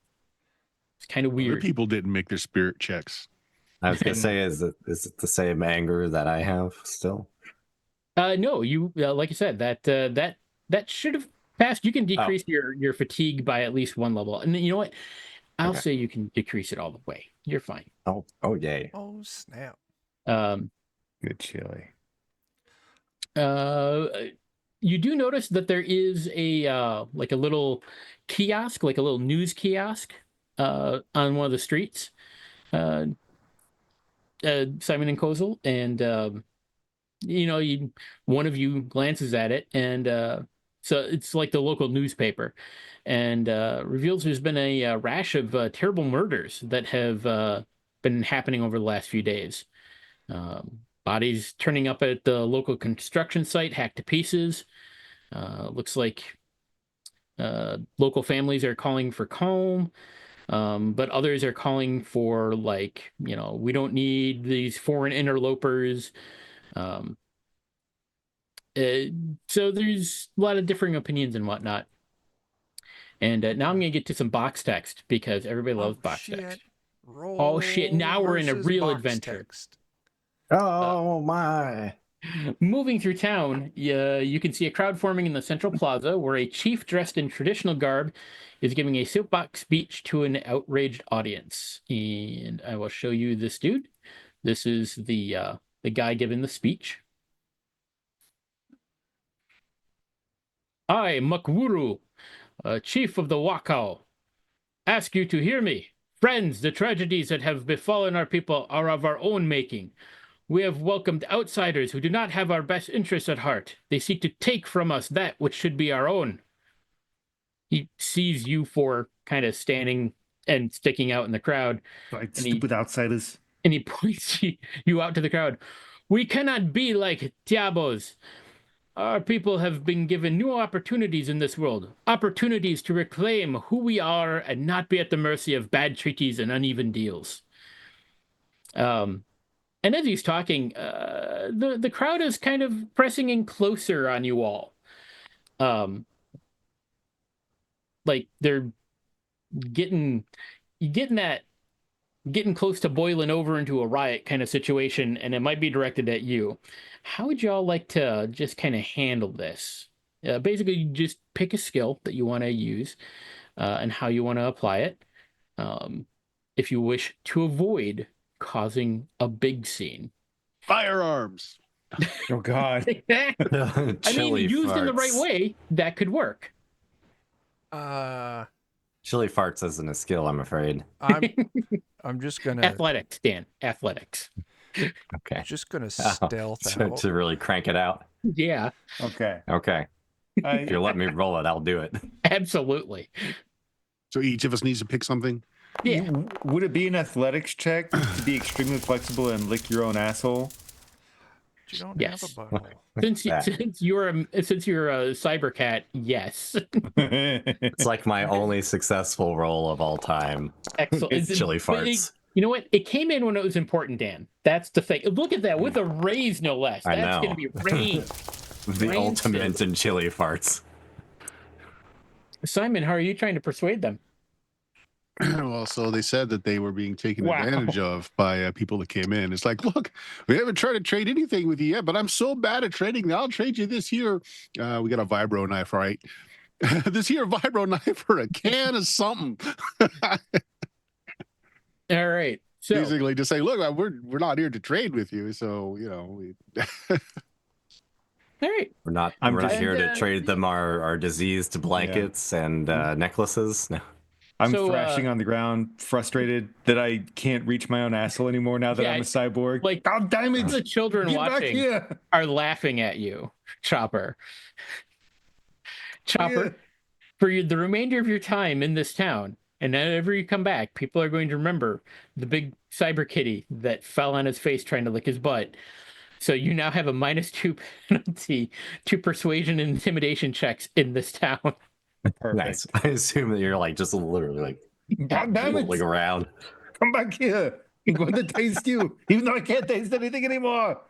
it's kind of weird. Other people didn't make their spirit checks. I was gonna say, is it the same anger that I have still? No, you like I said, that should have passed. You can decrease your fatigue by at least one level, and you know what? I'll say you can decrease it all the way. You're fine. Oh yay! Oh snap! Good chili. You do notice that there is a like a little kiosk, like a little news kiosk, on one of the streets. Simon and Kozel, and one of you glances at it, and so it's like the local newspaper, and reveals there's been a rash of terrible murders that have been happening over the last few days. Bodies turning up at the local construction site, hacked to pieces. Looks like local families are calling for calm. But others are calling for, like, we don't need these foreign interlopers. So there's a lot of differing opinions and whatnot. And now I'm going to get to some box text, because everybody loves box text. Oh, shit. Now we're in a real adventure. Text. Oh my. Moving through town, you can see a crowd forming in the central plaza, where a chief dressed in traditional garb is giving a soapbox speech to an outraged audience. And I will show you this dude. This is the guy giving the speech. I, Makwuru, chief of the Wakao, ask you to hear me. Friends, the tragedies that have befallen our people are of our own making. We have welcomed outsiders who do not have our best interests at heart. They seek to take from us that which should be our own. He sees you four kind of standing and sticking out in the crowd. Right, stupid outsiders. And he points you out to the crowd. We cannot be like Tiabos. Our people have been given new opportunities in this world. Opportunities to reclaim who we are and not be at the mercy of bad treaties and uneven deals. And as he's talking, the crowd is kind of pressing in closer on you all. Like they're getting close to boiling over into a riot kind of situation, and it might be directed at you. How would y'all like to just kind of handle this? Basically, you just pick a skill that you want to use and how you want to apply it. If you wish to avoid causing a big scene. Firearms. Oh God. I mean, used in the right farts. way, that could work. Chili farts isn't a skill, I'm afraid. I'm just gonna Athletics, Dan. Athletics. Okay. just gonna stealth out. To really crank it out. Yeah, Okay. Okay. If you let me roll it, I'll do it. absolutely. So each of us needs to pick something. Yeah. Would it be an athletics check to be extremely flexible and lick your own asshole? You don't Yes. have a butthole. Since you're a cyber cat, yes. It's like my only successful roll of all time. Excellent. It's chili farts. You know what? It came in when it was important, Dan. That's the thing. Look at that, with a raise, no less. I That's know. going to be raised. The Rancid. ultimate in chili farts. Simon, how are you trying to persuade them? Well, so they said that they were being taken Wow. advantage of by people that came in. It's like, look, we haven't tried to trade anything with you yet, but I'm so bad at trading that I'll trade you this here. We got a vibro knife, right? This here vibro knife for a can of something. All right. So, Basically, to say, look, we're not here to trade with you, so all right. We're not here to trade them our diseased blankets and necklaces. No. I'm So, thrashing on the ground, frustrated that I can't reach my own asshole anymore now that Yeah, I'm a cyborg. like, God damn it! The children Get back watching here! are laughing at you, Chopper. Chopper, Yeah. for the remainder of your time in this town, and whenever you come back, people are going to remember the big cyber kitty that fell on his face trying to lick his butt. So you now have a -2 penalty to persuasion and intimidation checks in this town. Perfect. Nice. I assume that you're like just literally like God damn it! rolling around. Come back here! I'm going to taste you, even though I can't taste anything anymore.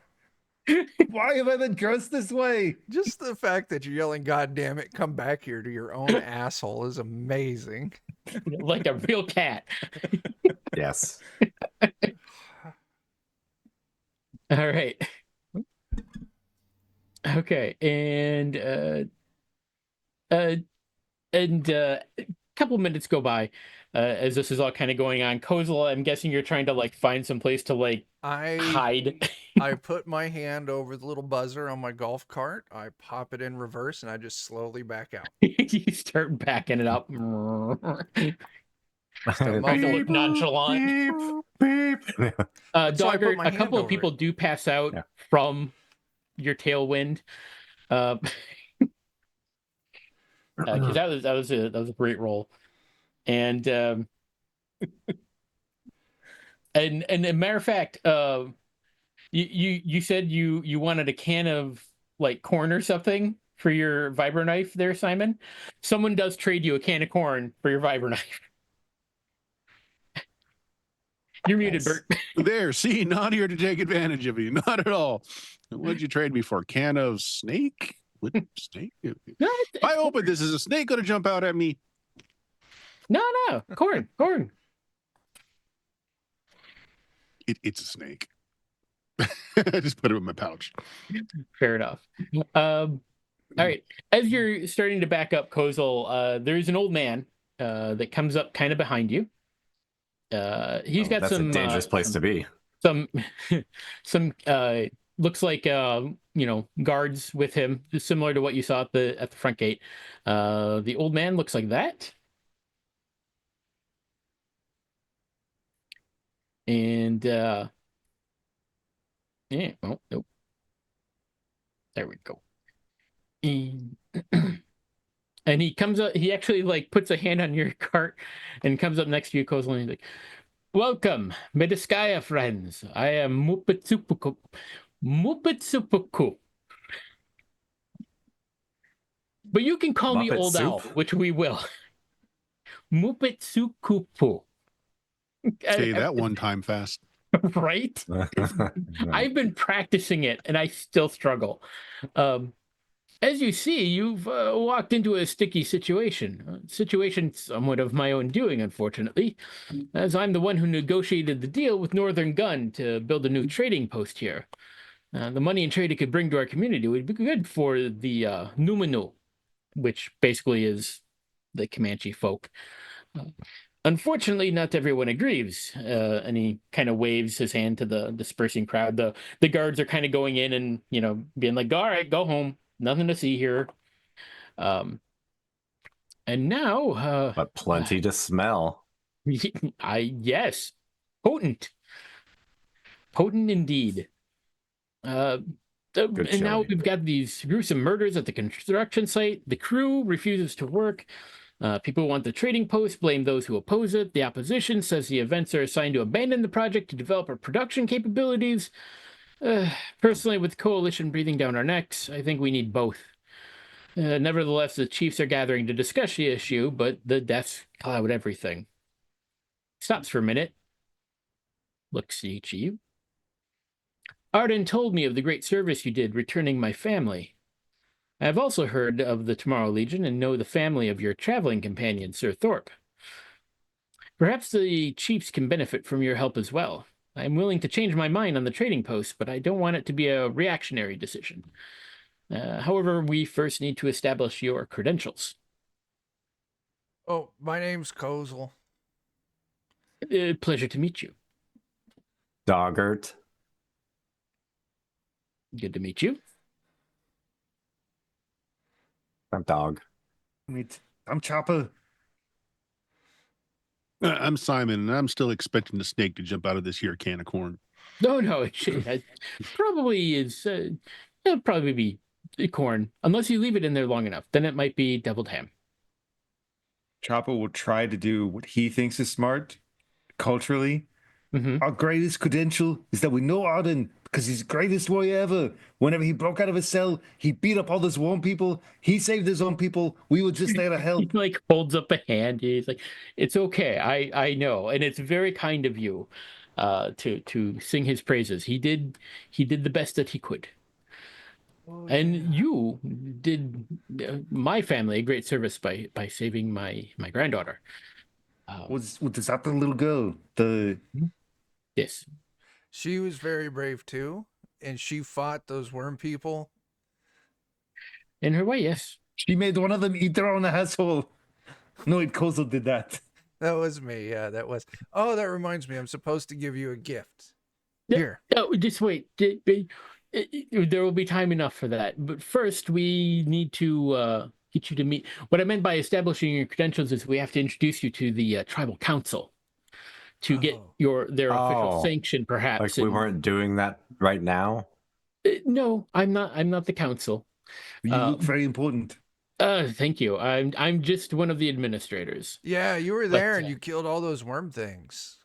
Why have I been cursed this way? Just the fact that you're yelling, "God damn it, come back here" to your own asshole is amazing. Like a real cat. Yes. All right. Okay, and a couple minutes go by as this is all kind of going on. Kozel, I'm guessing you're trying to like find some place to like hide. I put my hand over the little buzzer on my golf cart. I pop it in reverse, and I just slowly back out. You start backing it up. Trying to look nonchalant. Beep. So I put Dogger, my a hand couple of over people it. do pass out Yeah. from your tailwind. Because that was a great roll, and and a matter of fact, you said you wanted a can of like corn or something for your vibro knife there, Simon. Someone does trade you a can of corn for your vibro knife. You're muted, Nice. Bert. there, see, not here to take advantage of you, not at all. What'd you trade me for? Can of snake? What snake? No, If I open this, is a snake going to jump out at me? no, corn. It's a snake. I just put it in my pouch. Fair enough. All right. As you're starting to back up, Kozel, there's an old man that comes up kind of behind you. He's got that's some a dangerous place to be. some looks like guards with him, similar to what you saw at the front gate. The old man looks like that. And yeah, oh nope. There we go. And and he comes up, he actually like puts a hand on your cart and comes up next to you, Kozel, and he's like, "Welcome, Mediskaya friends. I am Mupetsupuku. But you can call me Muppet Old Soup? Owl, which we will. Mupetsukupu. Say that one time fast. Right? I've been practicing it and I still struggle. As you see, you've walked into a sticky situation. A situation somewhat of my own doing, unfortunately, as I'm the one who negotiated the deal with Northern Gun to build a new trading post here. The money and trade it could bring to our community would be good for the Numanu, which basically is the Comanche folk. Unfortunately, not everyone agrees. And he kind of waves his hand to the dispersing crowd. The guards are kind of going in and being like, "All right, go home. Nothing to see here." And now, but plenty to smell. yes, potent, potent indeed. And now we've got these gruesome murders at the construction site. The crew refuses to work. People who want the trading post blame those who oppose it. The opposition says the events are assigned to abandon the project to develop our production capabilities. Personally, with coalition breathing down our necks, I think we need both. Nevertheless, the chiefs are gathering to discuss the issue, but the deaths cloud everything. Stops for a minute. Looks at you. Arden told me of the great service you did returning my family. I have also heard of the Tomorrow Legion and know the family of your traveling companion, Sir Thorpe. Perhaps the chiefs can benefit from your help as well. I am willing to change my mind on the trading post, but I don't want it to be a reactionary decision. However, we first need to establish your credentials. Oh, my name's Kozel. Pleasure to meet you. Doggart. Good to meet you. I'm Dog. I'm Chopper. I'm Simon, and I'm still expecting the snake to jump out of this here can of corn. No, it probably is. It'll probably be corn, unless you leave it in there long enough. Then it might be deviled ham. Chopper will try to do what he thinks is smart culturally. Mm-hmm. Our greatest credential is that we know Arden because he's the greatest warrior ever. Whenever he broke out of his cell, he beat up all those warm people. He saved his own people. We were just there to help. He holds up a hand. He's like, "It's okay. I know, and it's very kind of you, to sing his praises. He did the best that he could." And you did my family a great service by saving my granddaughter. Was that the little girl? Yes. She was very brave too, and she fought those worm people. In her way, yes. She made one of them eat their own asshole. No, Kozel did that. That was me. Yeah, that was. Oh, that reminds me. I'm supposed to give you a gift. Here. Oh, just wait. There will be time enough for that. But first, we need to get you to meet. What I meant by establishing your credentials is we have to introduce you to the tribal council to get their official sanction, perhaps. Like we weren't doing that right now. No, I'm not. I'm not the council. You look very important. Thank you. I'm just one of the administrators. Yeah, you were there and you killed all those worm things.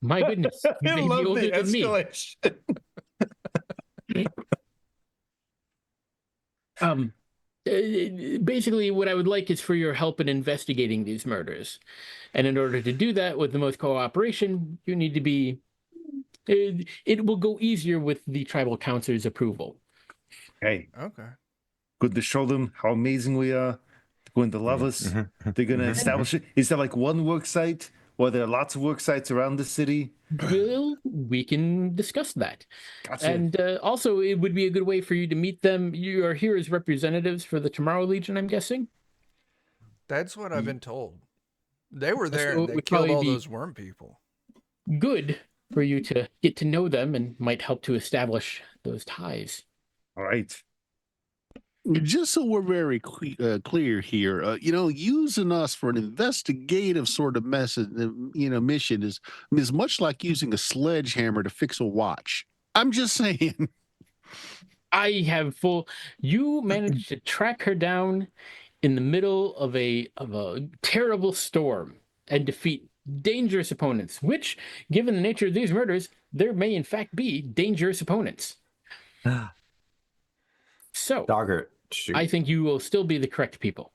My goodness, you may be older than me. Basically, what I would like is for your help in investigating these murders, and in order to do that with the most cooperation, you need to be. It will go easier with the tribal council's approval. Hey, okay. Good to show them how amazing we are. They're going to love us. They're going to establish it. Is there like one work site? Or there are lots of work sites around the city? Well, we can discuss that. Gotcha. And also, it would be a good way for you to meet them. You are here as representatives for the Tomorrow Legion, I'm guessing? That's what I've been told. They were there So and they killed all those worm people. Good for you to get to know them and might help to establish those ties. All right. Just so we're very clear here, using us for an investigative sort of mission is much like using a sledgehammer to fix a watch. I'm just saying. I have you managed to track her down in the middle of a terrible storm and defeat dangerous opponents, which, given the nature of these murders, there may in fact be dangerous opponents. So, Doggart, shoot. I think you will still be the correct people.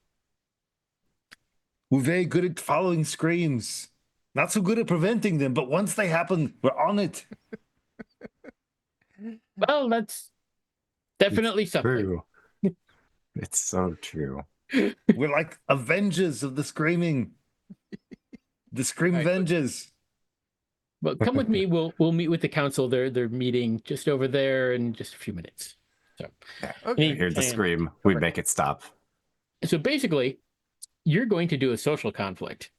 We're very good at following screams. Not so good at preventing them, but once they happen, we're on it. Well, that's definitely something. True. It's so true. We're like Avengers of the Screaming. The Scream Avengers. But come with me. We'll meet with the council. They're meeting just over there in just a few minutes. So, Okay. I heard the scream. We'd make it stop. So basically, you're going to do a social conflict.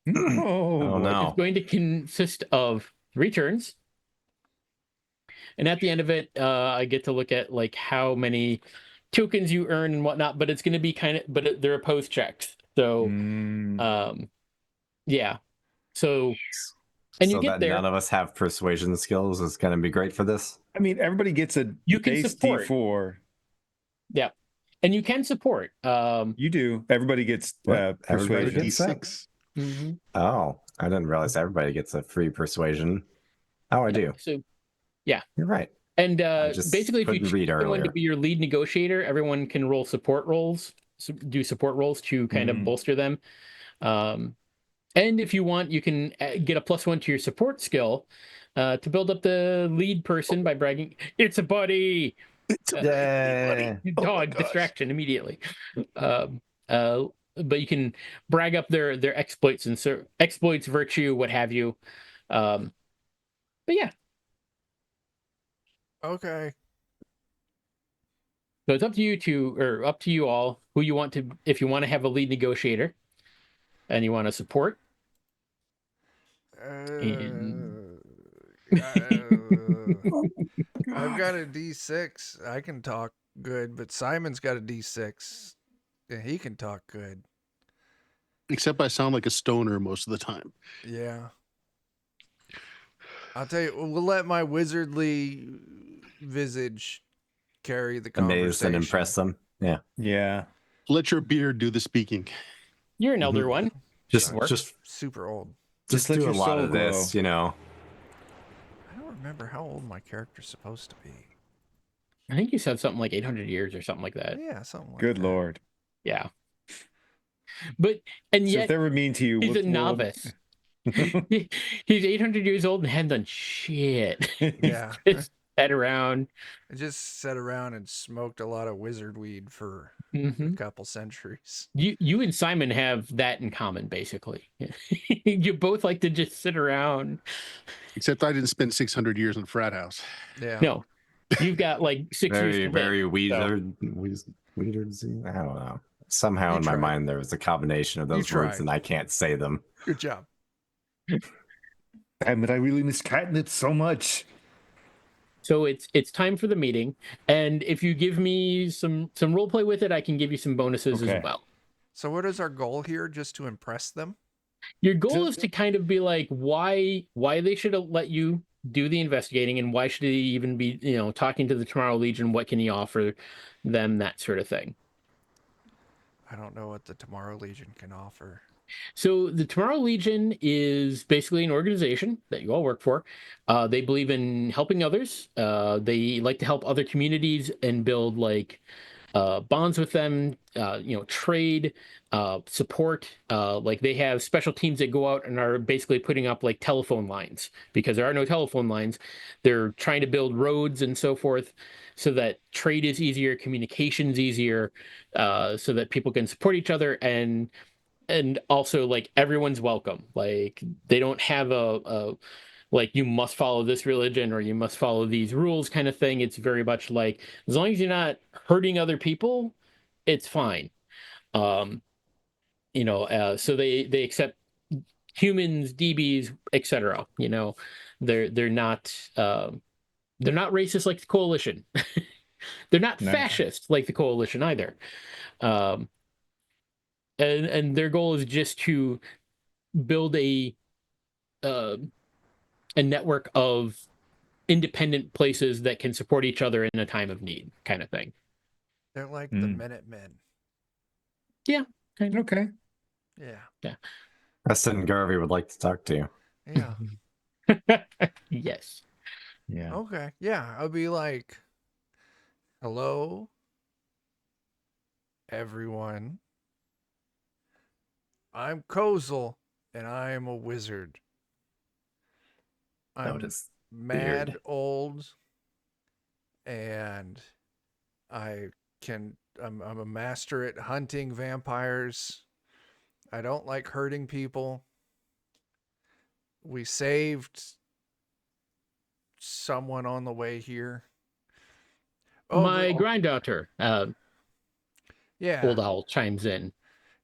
Oh, no. It's going to consist of 3 turns. And at the end of it, I get to look at like how many tokens you earn and whatnot, but it's going to be but they're opposed checks. So, yeah. So, and you So get that there. none of us have persuasion skills is going to be great for this. I mean, everybody gets a You can base support. D4. Yeah. And you can support. You do. Everybody gets Everybody persuasion. gets D6. Mm-hmm. Oh, I didn't realize everybody gets a free persuasion. Oh, I do. So, yeah. You're right. And just basically, if you couldn't choose read someone to earlier. be your lead negotiator, everyone can roll support rolls, do support rolls to kind of bolster them. And if you want, you can get a +1 to your support skill to build up the lead person by bragging, "It's a buddy!" Yeah. Distraction immediately. But you can brag up their exploits and exploits, virtue, what have you. But yeah. Okay. So it's up to you all who you want to, if you want to have a lead negotiator and you want to support. I've got a D6. I can talk good, but Simon's got a D6. And he can talk good. Except I sound like a stoner most of the time. Yeah. I'll tell you, we'll let my wizardly visage carry the conversation. Amazed and impress them. Yeah. Yeah. Let your beard do the speaking. You're an elder one. Just super old. Just let do your a lot soul of this, glow. you know. I don't remember how old my character's supposed to be. I think you said something like 800 years or something like that. Yeah, something like Good that. Lord. Yeah. But, and So yet, if they were mean to you, he's a novice. He's 800 years old and hadn't done shit. Yeah. Just sat around. I just sat around and smoked a lot of wizard weed for a couple centuries. You and Simon have that in common, basically. You both like to just sit around. Except I didn't spend 600 years in a frat house. Yeah. No, you've got like 6 years to Very live, weird. so. I don't know. Somehow in my mind there was a combination of those words and I can't say them. Good job. Damn it, I really miss catnip so much. So it's time for the meeting, and if you give me some role play with it, I can give you some bonuses as well. So what is our goal here? Just to impress them? Your goal is to kind of be like why they should let you do the investigating, and why should he even be, talking to the Tomorrow Legion? What can he offer them? That sort of thing. I don't know what the Tomorrow Legion can offer. So the Tomorrow Legion is basically an organization that you all work for. They believe in helping others. They like to help other communities and build like bonds with them, trade, support. Like they have special teams that go out and are basically putting up like telephone lines because there are no telephone lines. They're trying to build roads and so forth so that trade is easier, communication's easier, so that people can support each other, and also like everyone's welcome. Like they don't have a like you must follow this religion or you must follow these rules kind of thing. It's very much like as long as you're not hurting other people, it's fine. So they accept humans, DBs, etc. They're not racist like the Coalition. They're not fascist like the Coalition either. And their goal is just to build a network of independent places that can support each other in a time of need, kind of thing. They're like the Minutemen. Yeah. Kind of. Okay. Yeah. Preston Garvey would like to talk to you. Yeah. Yes. Yeah. Okay. Yeah. I'll be like, hello, everyone. I'm Kozel, and I am a wizard. I'm Notice mad beard. old, and I'm a master at hunting vampires. I don't like hurting people. We saved someone on the way here. My granddaughter, yeah. Old Owl chimes in.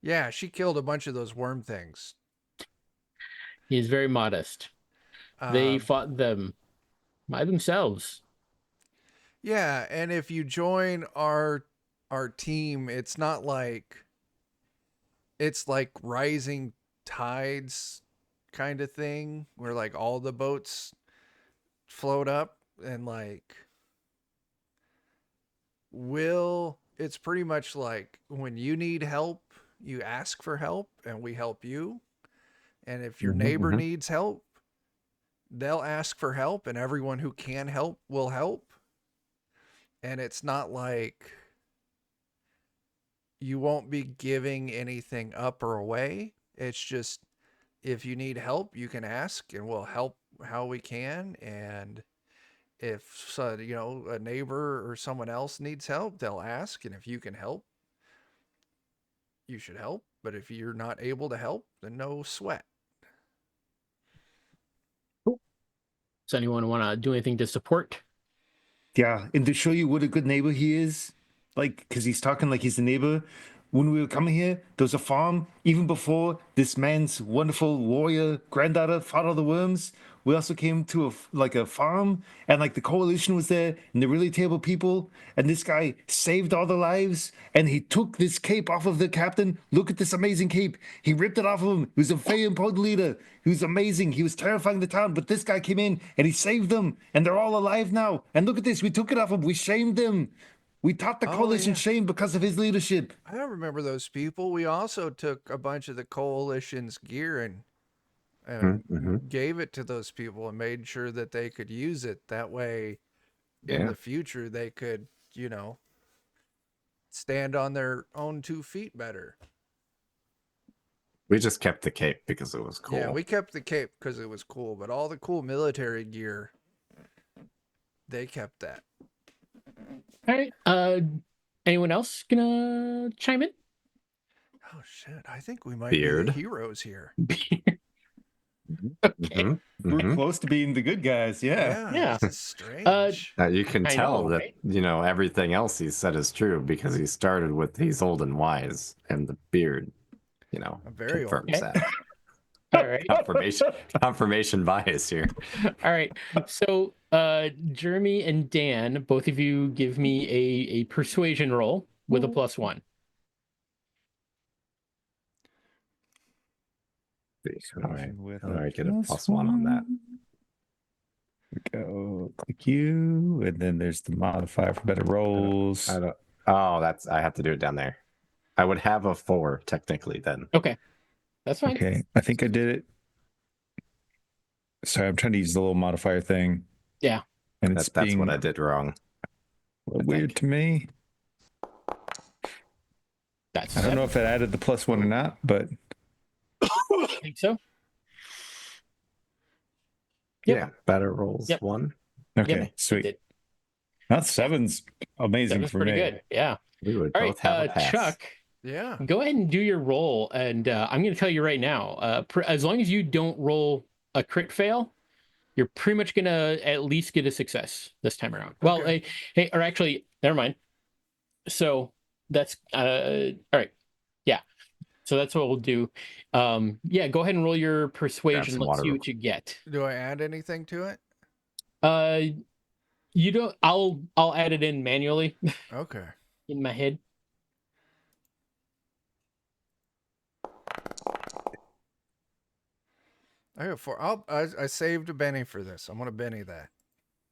Yeah, she killed a bunch of those worm things. He is very modest. They fought them by themselves. Yeah, and if you join our team, it's not like it's like rising tides kind of thing where like all the boats float up and like it's pretty much like when you need help, you ask for help and we help you. And if your neighbor needs help, they'll ask for help and everyone who can help will help. And it's not like you won't be giving anything up or away. It's just if you need help, you can ask and we'll help how we can. And if a neighbor or someone else needs help, they'll ask. And if you can help, you should help. But if you're not able to help, then no sweat. Cool. Does anyone want to do anything to support? Yeah, and to show you what a good neighbor he is, like, because he's talking like he's a neighbor. When we were coming here, there was a farm. Even before this man's wonderful warrior granddaughter fought all the worms, we also came to a farm, and like the coalition was there, and the really terrible people. And this guy saved all the lives, and he took this cape off of the captain. Look at this amazing cape. He ripped it off of him. He was a very important leader. He was amazing. He was terrifying the town, but this guy came in and he saved them, and they're all alive now. And look at this. We took it off him. We shamed them. We taught the coalition shame because of his leadership. I don't remember those people. We also took a bunch of the coalition's gear and gave it to those people and made sure that they could use it. That way, in the future, they could, stand on their own 2 feet better. We just kept the cape because it was cool. Yeah, we kept the cape because it was cool, but all the cool military gear, they kept that. All right. Anyone else gonna chime in? Oh shit! I think we might Beard. be the heroes here. We're close to being the good guys. Yeah. This is strange. You can I tell know, that right? everything else he said is true because he started with he's old and wise, and the beard, I'm very confirms old. that. All right. Confirmation bias here. All right. So, Jeremy and Dan, both of you give me a persuasion roll with a +1. All right, get a +1 on that. Go click you, and then there's the modifier for better rolls. I have to do it down there. I would have a 4 technically then. Okay. That's fine. Okay, I think I did it. Sorry, I'm trying to use the little modifier thing. Yeah. And That's being what I did wrong. weird to me. I don't know if it added the +1 or not, but I think so. Yep. Yeah, better rolls 1. okay, Yep. sweet. That 7's amazing That's for pretty me. good. Yeah. We would All both right, have a pass. Chuck. Yeah. Go ahead and do your roll, and I'm going to tell you right now. As long as you don't roll a crit fail, you're pretty much going to at least get a success this time around. Well, hey, or actually, never mind. So that's all right. Yeah. So that's what we'll do. Yeah, go ahead and roll your persuasion. Let's see what you get. Do I add anything to it? You don't. I'll add it in manually. Okay. In my head. I got 4. I saved a Benny for this. I'm gonna Benny that.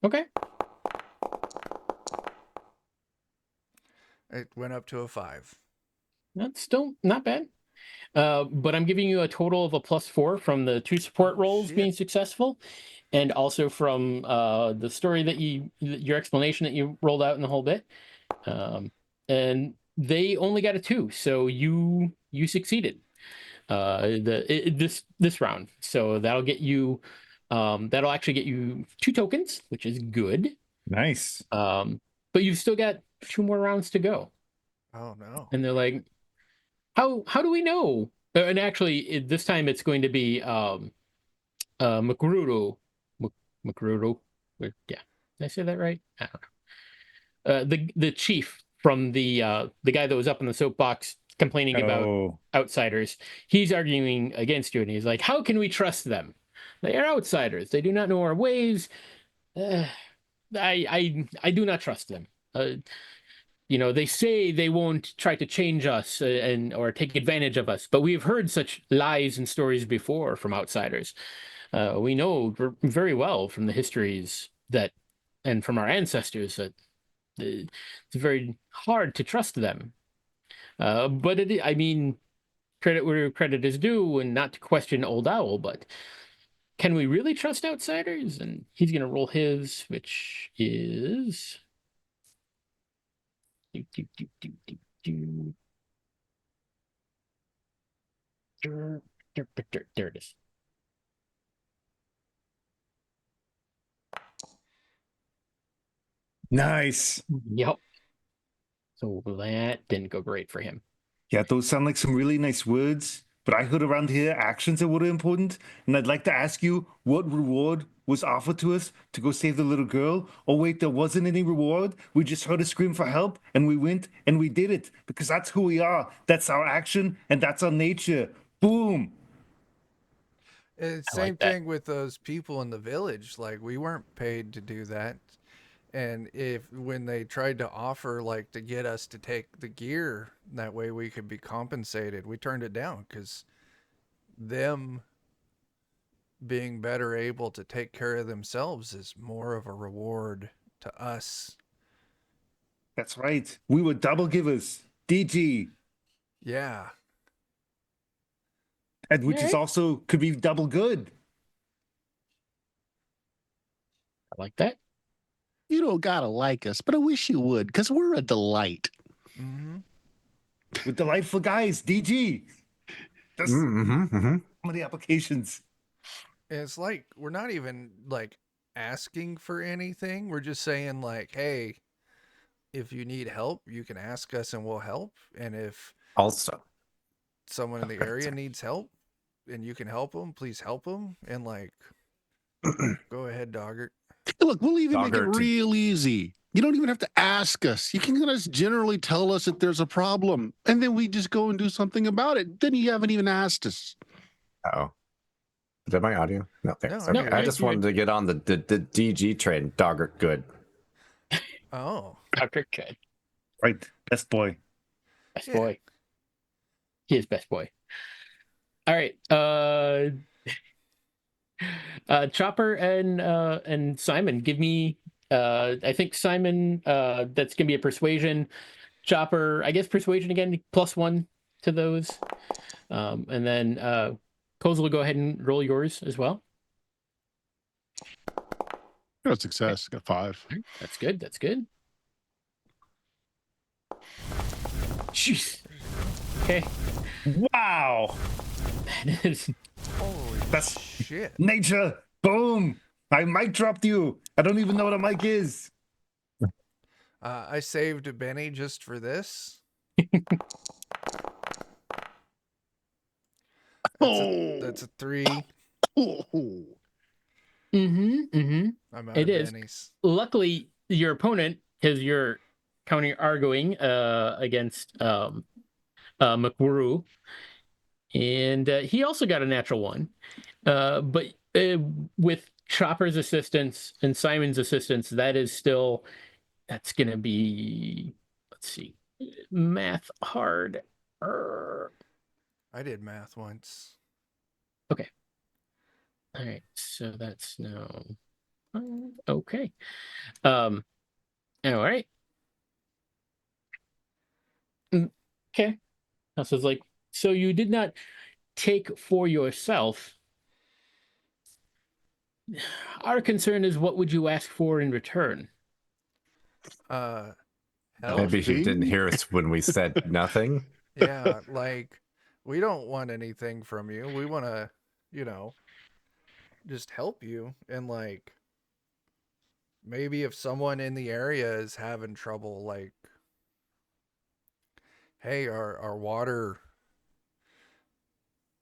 Okay. It went up to a 5. That's still not bad. But I'm giving you a total of a +4 from the 2 support rolls being successful, and also from the story that your explanation that you rolled out in the whole bit. And they only got a 2, so you succeeded. This round, so that'll get you that'll actually get you 2 tokens, which is good. Nice. But you've still got 2 more rounds to go. Oh no. And they're like, how do we know? And actually, this time it's going to be Makruru. Makruru. Yeah. Did I say that right? I don't know. The chief from the guy that was up in the soapbox complaining about outsiders. He's arguing against you, and he's like, "How can we trust them? They are outsiders. They do not know our ways. I do not trust them. They say they won't try to change us or take advantage of us, but we've heard such lies and stories before from outsiders. We know very well from the histories and from our ancestors that it's very hard to trust them. But credit where credit is due, and not to question Old Owl, but can we really trust outsiders?" And he's going to roll his, which is. There it is. Nice. Yep. So that didn't go great for him. Yeah, those sound like some really nice words, but I heard around here actions are what are important, and I'd like to ask you what reward was offered to us to go save the little girl. Oh wait, there wasn't any reward. We just heard a scream for help, and we went and we did it because that's who we are. That's our action, and that's our nature. Boom. It's I same like that. thing with those people in the village. Like, we weren't paid to do that. And when they tried to offer, like, to get us to take the gear, that way we could be compensated, we turned it down because them being better able to take care of themselves is more of a reward to us. That's right. We were double givers. DG. Yeah. And which is also could be double good. I like that. You don't gotta like us, but I wish you would, because we're a delight. Mm-hmm. With delightful guys, DG. That's Mm-hmm. so many applications. And it's like we're not even like asking for anything. We're just saying like, hey, if you need help, you can ask us and we'll help. And if Also, someone in the area needs help and you can help them, please help them. And like, go ahead, Doggart. Look, we'll even make it Dogger to- real easy. You don't even have to ask us. You can just generally tell us that there's a problem, and then we just go and do something about it. Then you haven't even asked us. oh. Is that my audio? No, there. No, Okay. I'm No, here. I just wanted to get on the DG train. Dogger, good. Oh, Dr. Good. Right. Best boy. Best Yeah. boy. He is best boy. All right. Chopper and Simon, give me I think Simon, that's gonna be a persuasion. Chopper, I guess persuasion again, +1 to those. And then Kozel will go ahead and roll yours as well. Got success. Got 5. That's good. That's good. Jeez. Okay. Wow. That is holy That's shit. nature. Boom. I mic dropped you. I don't even know what a mic is. I saved Benny just for this. That's a 3. Oh. I'm out It of is. Benny's. Luckily, your opponent, because you're counter arguing against McWuru, and he also got a natural 1. But with Chopper's assistance and Simon's assistance, that's going to be, let's see, math hard. I did math once. Okay. All right. So that's now okay. All right. Okay. So it's like, so you did not take for yourself. Our concern is, what would you ask for in return? Help. Maybe you didn't hear us when we said nothing. Yeah, like, we don't want anything from you. We want to, just help you. And like, maybe if someone in the area is having trouble, like, hey, our water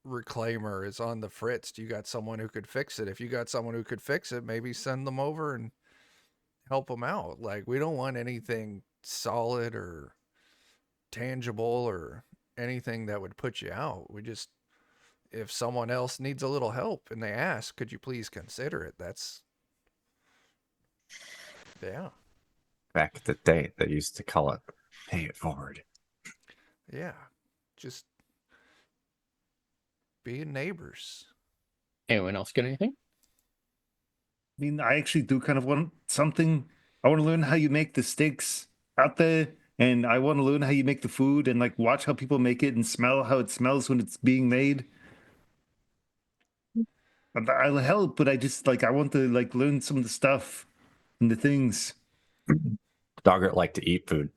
reclaimer is on the fritz. Do you got someone who could fix it? If you got someone who could fix it, maybe send them over and help them out. Like, we don't want anything solid or tangible or anything that would put you out. We just, if someone else needs a little help and they ask, could you please consider it? That's, yeah. Back at the day, they used to call it pay it forward. Yeah. Just being neighbors. Anyone else got anything? I mean, I actually do kind of want something. I want to learn how you make the steaks out there, and I want to learn how you make the food and like watch how people make it and smell how it smells when it's being made. I'll help, but I just like I want to like learn some of the stuff and the things. Doggart liked to eat food.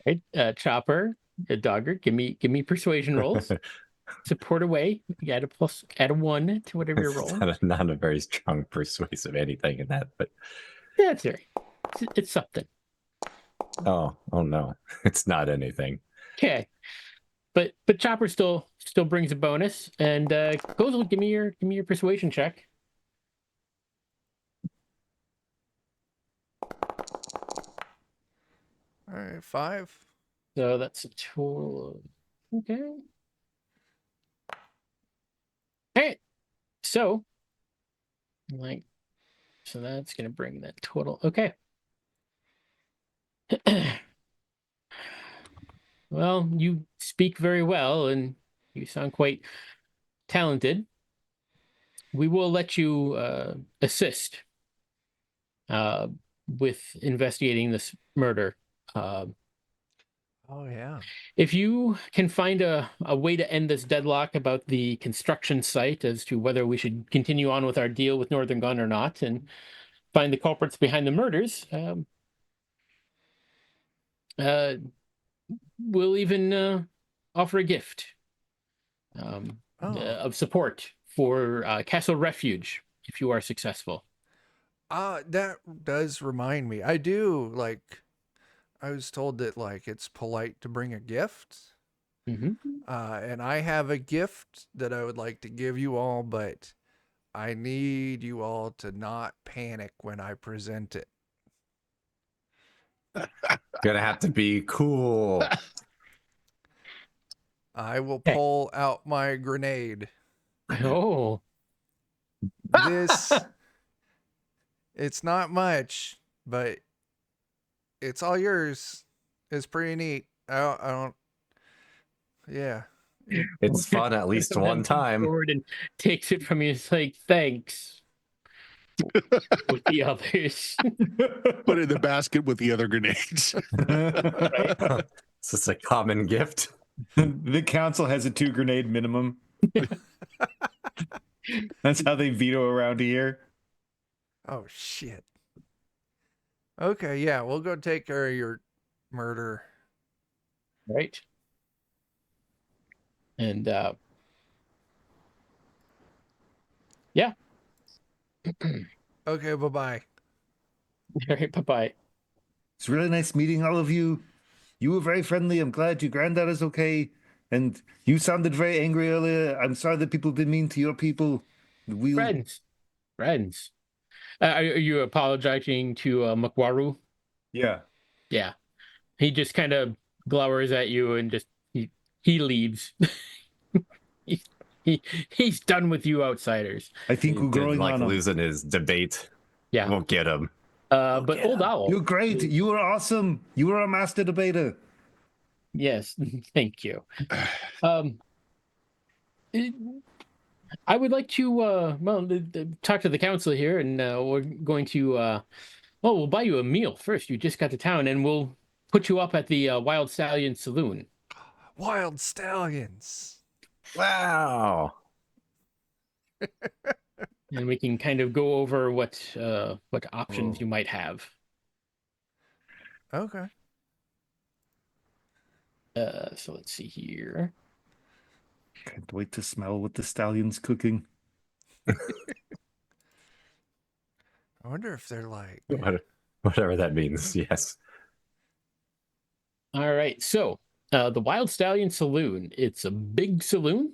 Right, Chopper, Dogger, give me persuasion rolls. Support away. You add a 1 to whatever you're rolling. It's not a very strong persuasive anything in that, but Yeah, it's very. It's something. oh no, it's not anything. Okay, but Chopper still brings a bonus, and Kozel, give me your persuasion check. All right, 5. So that's a total of okay. All right, so like, so that's gonna bring that total. Okay. Well, you speak very well, and you sound quite talented. We will let you assist with investigating this murder. Uh, Oh, yeah. if you can find a way to end this deadlock about the construction site as to whether we should continue on with our deal with Northern Gun or not, and find the culprits behind the murders, we'll even offer a gift of support for Castle Refuge if you are successful. That does remind me. I do, like, I was told that, like, it's polite to bring a gift. Mm-hmm. And I have a gift that I would like to give you all, but I need you all to not panic when I present it. Gonna have to be cool. I will Okay. pull out my grenade. Oh, This, it's not much, but it's all yours. It's pretty neat. I don't yeah. It's fun at least one time. Forward and takes it from you. It's like, thanks. With the others. Put it in the basket with the other grenades. Right. Is this a common gift? The council has a 2 grenade minimum. That's how they veto around here. Oh shit. Okay, yeah, we'll go take care of your murder. Right. And yeah. Okay, bye-bye. All right, bye-bye. It's really nice meeting all of you. You were very friendly. I'm glad your granddad is okay. And you sounded very angry earlier. I'm sorry that people have been mean to your people. Friends. Are you apologizing to Makwaru? Yeah. Yeah. He just kind of glowers at you and just he leaves. He's done with you outsiders. I think He we're did growing like on him. losing his debate. Yeah. We'll get him. But Old Owl. You're great. You were awesome. You were a master debater. Yes, thank you. I would like to talk to the council here, and we're going to we'll buy you a meal first. You just got to town, and we'll put you up at the Wild Stallion Saloon. Wild Stallions. Wow. And we can kind of go over what options you might have. Okay. So let's see here. Can't wait to smell what the stallion's cooking. I wonder if they're like. Whatever that means. Yes. All right. So the Wild Stallion Saloon, it's a big saloon.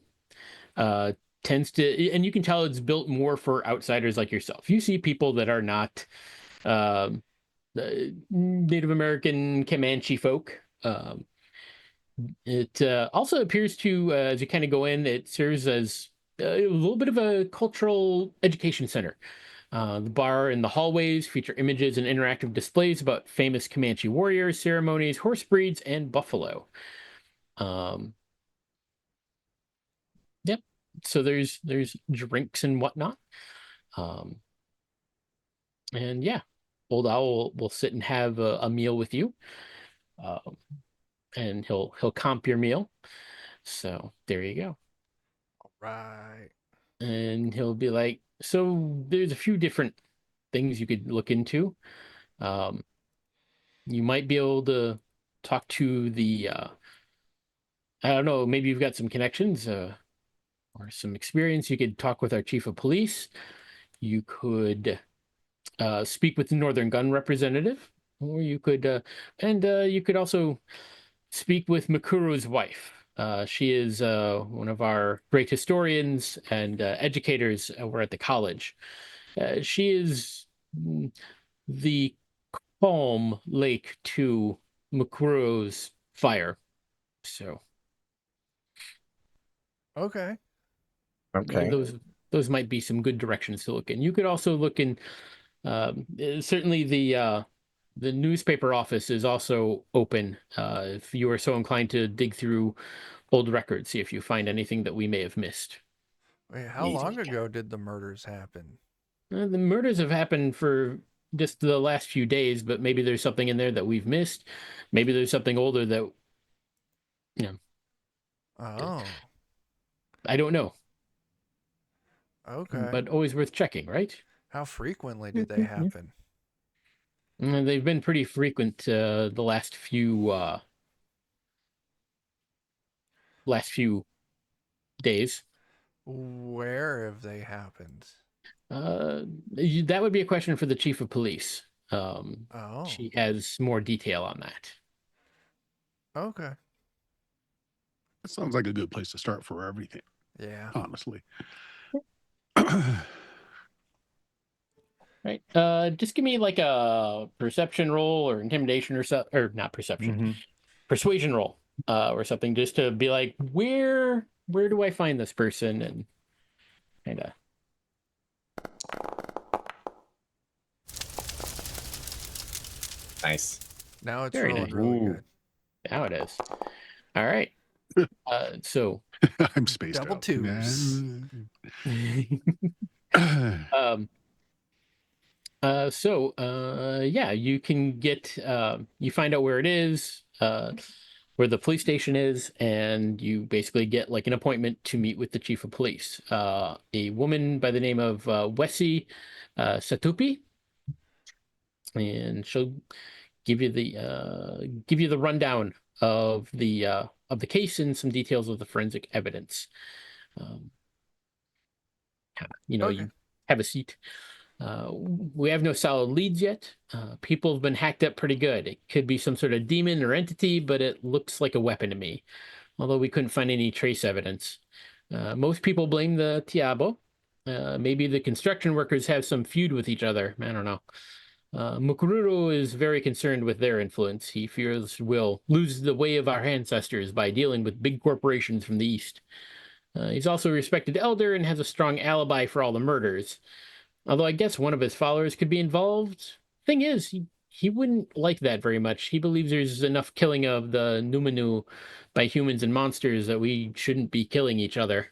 Uh, tends to, and you can tell it's built more for outsiders like yourself. You see people that are not um, Native American Comanche folk. It also appears to, as you kind of go in, it serves as a little bit of a cultural education center. The bar and the hallways feature images and interactive displays about famous Comanche warriors, ceremonies, horse breeds, and buffalo. Yep. So there's drinks and whatnot. Um, and yeah, Old Owl will sit and have a meal with you, um, and he'll comp your meal. So there you go. Right. And he'll be like, so there's a few different things you could look into. Um, you might be able to talk to the I don't know, maybe you've got some connections or some experience. You could talk with our chief of police. You could speak with the Northern Gun representative, or you could and you could also speak with Makuru's wife. She is one of our great historians and educators over at the college. She is the calm lake to Makuru's fire. So Okay. Okay. those might be some good directions to look in. You could also look in. Certainly, the newspaper office is also open. If you are so inclined to dig through old records, see if you find anything that we may have missed. Wait, how long ago did the murders happen? The murders have happened for just the last few days, but maybe there's something in there that we've missed. Maybe there's something older that, you know, Oh. I don't know. Okay. But always worth checking, right? How frequently did they happen? They've been pretty frequent the last few days. Where have they happened? That would be a question for the chief of police. Oh. She has more detail on that. Okay. That sounds like a good place to start for everything, Yeah. honestly. Right. Just give me like a perception roll or intimidation or so, or not perception, persuasion roll, or something, just to be like, where do I find this person, and kind of. Nice. Now it's Very rolling nice. really Ooh. good. Now it is. All right. So I'm spaced Double out. twos. yeah, you can get you find out where it is, where the police station is, and you basically get like an appointment to meet with the chief of police, a woman by the name of Wessie Satupi, and she'll give you the rundown of the case and some details of the forensic evidence. Okay. You have a seat. We have no solid leads yet. People have been hacked up pretty good. It could be some sort of demon or entity, but it looks like a weapon to me, although we couldn't find any trace evidence. Most people blame the Tiabo. Maybe the construction workers have some feud with each other. I don't know. Mukururo is very concerned with their influence. He fears we'll lose the way of our ancestors by dealing with big corporations from the east. He's also a respected elder and has a strong alibi for all the murders. Although I guess one of his followers could be involved. Thing is, he wouldn't like that very much. He believes there's enough killing of the Numanu by humans and monsters that we shouldn't be killing each other.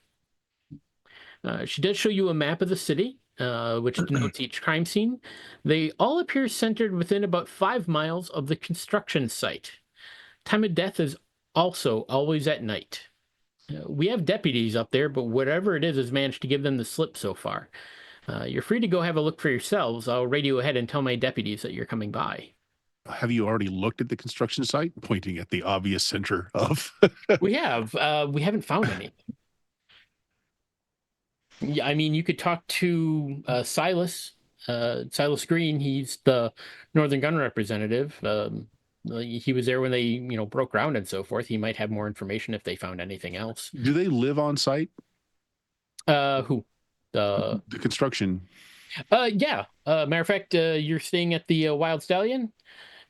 She does show you a map of the city, which denotes each crime scene. They all appear centered within about 5 miles of the construction site. Time of death is also always at night. We have deputies up there, but whatever it is has managed to give them the slip so far. You're free to go have a look for yourselves. I'll radio ahead and tell my deputies that you're coming by. Have you already looked at the construction site? Pointing at the obvious center of. We have. We haven't found anything. Yeah, I mean, you could talk to Silas. Silas Green, he's the Northern Gun representative. He was there when they, broke ground and so forth. He might have more information if they found anything else. Do they live on site? Who? The construction. Yeah. Matter of fact, you're staying at the Wild Stallion.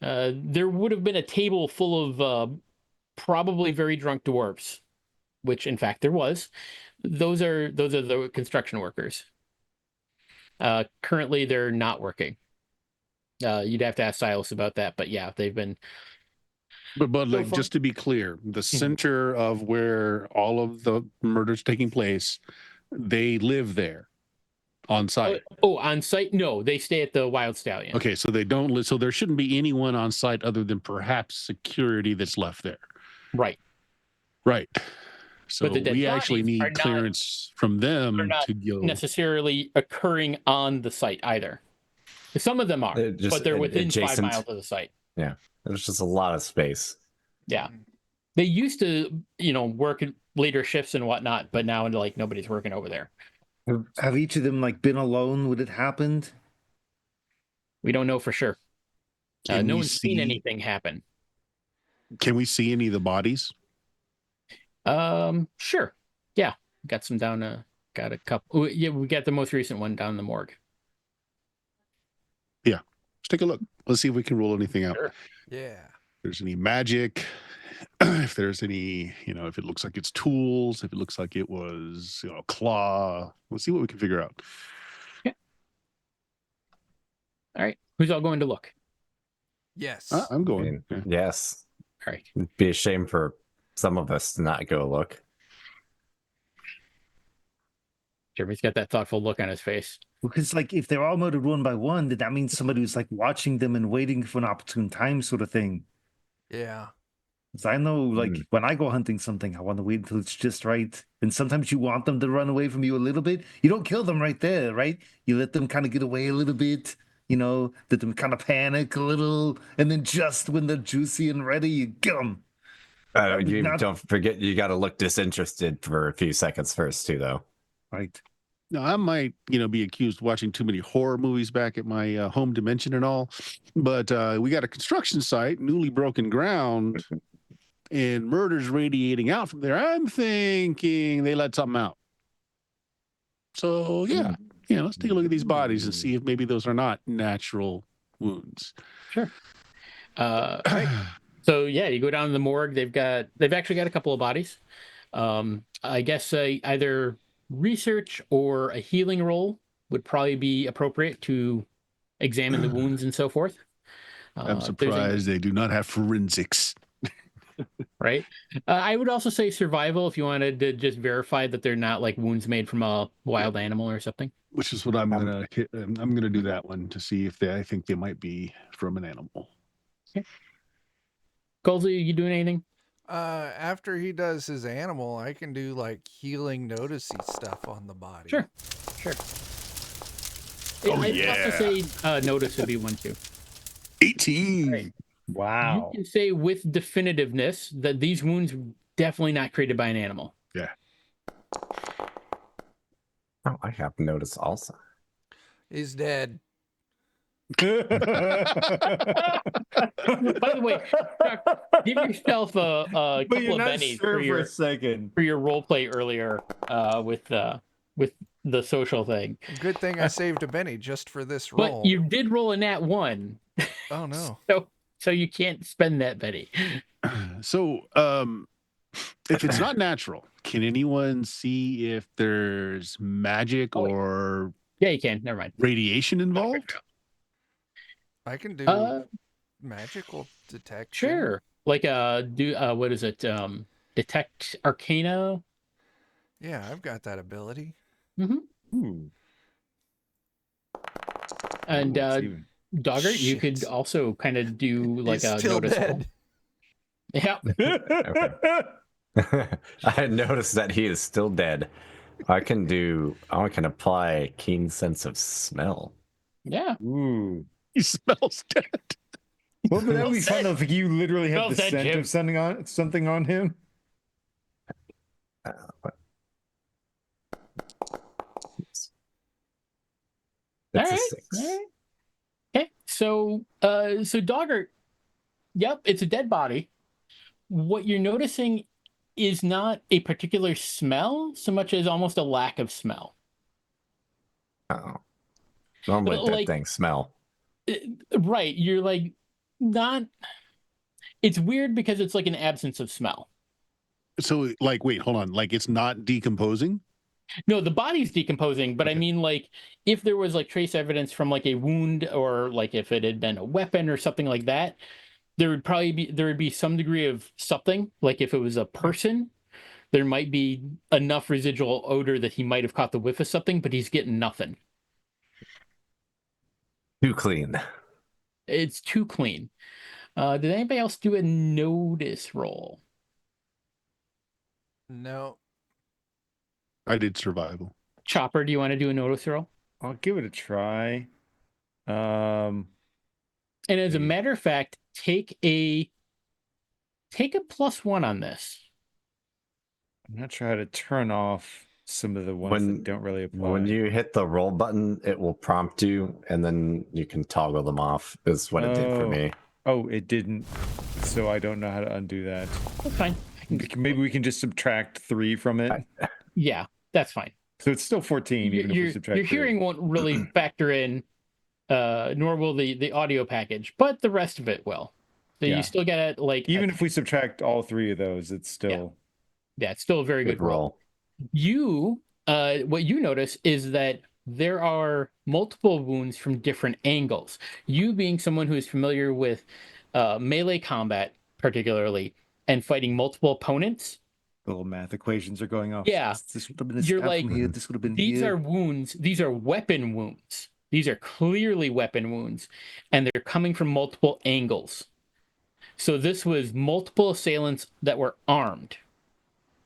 There would have been a table full of probably very drunk dwarves, which in fact there was. Those are the construction workers. Currently, they're not working. You'd have to ask Silas about that, but yeah, they've been. But like, just to be clear, the center of where all of the murders taking place, they live there on site. Oh, on site? No, they stay at the Wild Stallion. Okay, so they don't live. So there shouldn't be anyone on site other than perhaps security that's left there. Right. Right. So But we actually need clearance from them to go. Necessarily occurring on the site either. Some of them are, but they're within adjacent. 5 miles of the site. Yeah, there's just a lot of space. Yeah, they used to, work later shifts and whatnot, but now like nobody's working over there. Have each of them like been alone when it happened? We don't know for sure. No one's seen anything happen. Can we see any of the bodies? Sure. Yeah, got some down. Got a couple. Yeah, we got the most recent one down in the morgue. Yeah, let's take a look. Let's see if we can rule anything out. Sure. Yeah. If there's any magic, if there's any, if it looks like it's tools, if it looks like it was, a claw. Let's see what we can figure out. Yeah. All right. Who's all going to look? Yes. I'm going. Yes. All right. It'd be a shame for some of us to not go look. Jeremy's got that thoughtful look on his face. Because, like, if they're all murdered one by one, then that means somebody was like watching them and waiting for an opportune time, sort of thing. Yeah. Because I know, like, when I go hunting something, I want to wait until it's just right. And sometimes you want them to run away from you a little bit. You don't kill them right there, right? You let them kind of get away a little bit, let them kind of panic a little, and then just when they're juicy and ready, you kill them. Don't forget, you got to look disinterested for a few seconds first, too, though. Right. Now, I might, be accused of watching too many horror movies back at my home dimension and all, but we got a construction site, newly broken ground, and murders radiating out from there. I'm thinking they let something out. So, yeah, let's take a look at these bodies and see if maybe those are not natural wounds. Sure. Right. So, yeah, you go down to the morgue. They've actually got a couple of bodies. I guess either research or a healing roll would probably be appropriate to examine the wounds and so forth. I'm surprised they do not have forensics. Right. I would also say survival if you wanted to just verify that they're not like wounds made from a wild animal or something. Which is what I'm gonna hit. I'm gonna do that one to see if I think they might be from an animal. Okay. Colsey, you doing anything? After he does his animal, I can do like healing noticey stuff on the body. Sure. I'd also say notice would be one too. 18. Right. Wow. You can say with definitiveness that these wounds were definitely not created by an animal. Yeah. Oh, I have noticed also. He's dead. By the way, Chuck, give yourself a couple of bennies for your role play earlier with the social thing. Good thing I saved a Benny just for this roll. But you did roll a nat 1. Oh no. So you can't spend that Benny. So if it's not natural, can anyone see if there's magic or yeah, you can. Never mind. Radiation involved? I can do magical detection. Sure. Like what is it? Detect Arcana. Yeah, I've got that ability. Mm-hmm. And Dogger, you could also kind of do like He's a still notice. Dead. Yeah. I had noticed that he is still dead. I can apply keen sense of smell. Yeah. Ooh. He smells dead. Well, but that would be fun if you literally have the Smells dead, scent Jim. of something on him. It's a All 6. right. Okay. So Dogger, yep, it's a dead body. What you're noticing is not a particular smell so much as almost a lack of smell. Oh. Normally dead Like, things smell. right, you're like not. It's weird because it's like an absence of smell. So, like, wait, hold on. Like, it's not decomposing? No, the body's decomposing, but I Okay. mean, like, if there was like trace evidence from like a wound or like if it had been a weapon or something like that, there would be some degree of something. Like if it was a person, there might be enough residual odor that he might have caught the whiff of something, but he's getting nothing. Too clean. It's too clean. Did anybody else do a notice roll? No. I did survival. Chopper, do you want to do a notice roll? I'll give it a try. And as a matter of fact, take a +1 on this. I'm not sure how to turn off some of the ones that don't really apply. When you hit the roll button, it will prompt you, and then you can toggle them off. Is what it did for me. Oh, it didn't. So I don't know how to undo that. That's fine. Maybe we can just subtract 3 from it. Yeah, that's fine. So it's still 14, even if we subtract your 3. hearing won't really factor in, nor will the audio package, but the rest of it will. So Yeah. you still get like Even if we subtract all 3 of those, it's still yeah, it's still a very good roll. What you notice is that there are multiple wounds from different angles. You being someone who is familiar with melee combat, particularly, and fighting multiple opponents. little math equations are going off. Yeah. This would have been a You're stab like, from here. This would have been these here. are wounds. These are weapon wounds. These are clearly weapon wounds, and they're coming from multiple angles. So this was multiple assailants that were armed.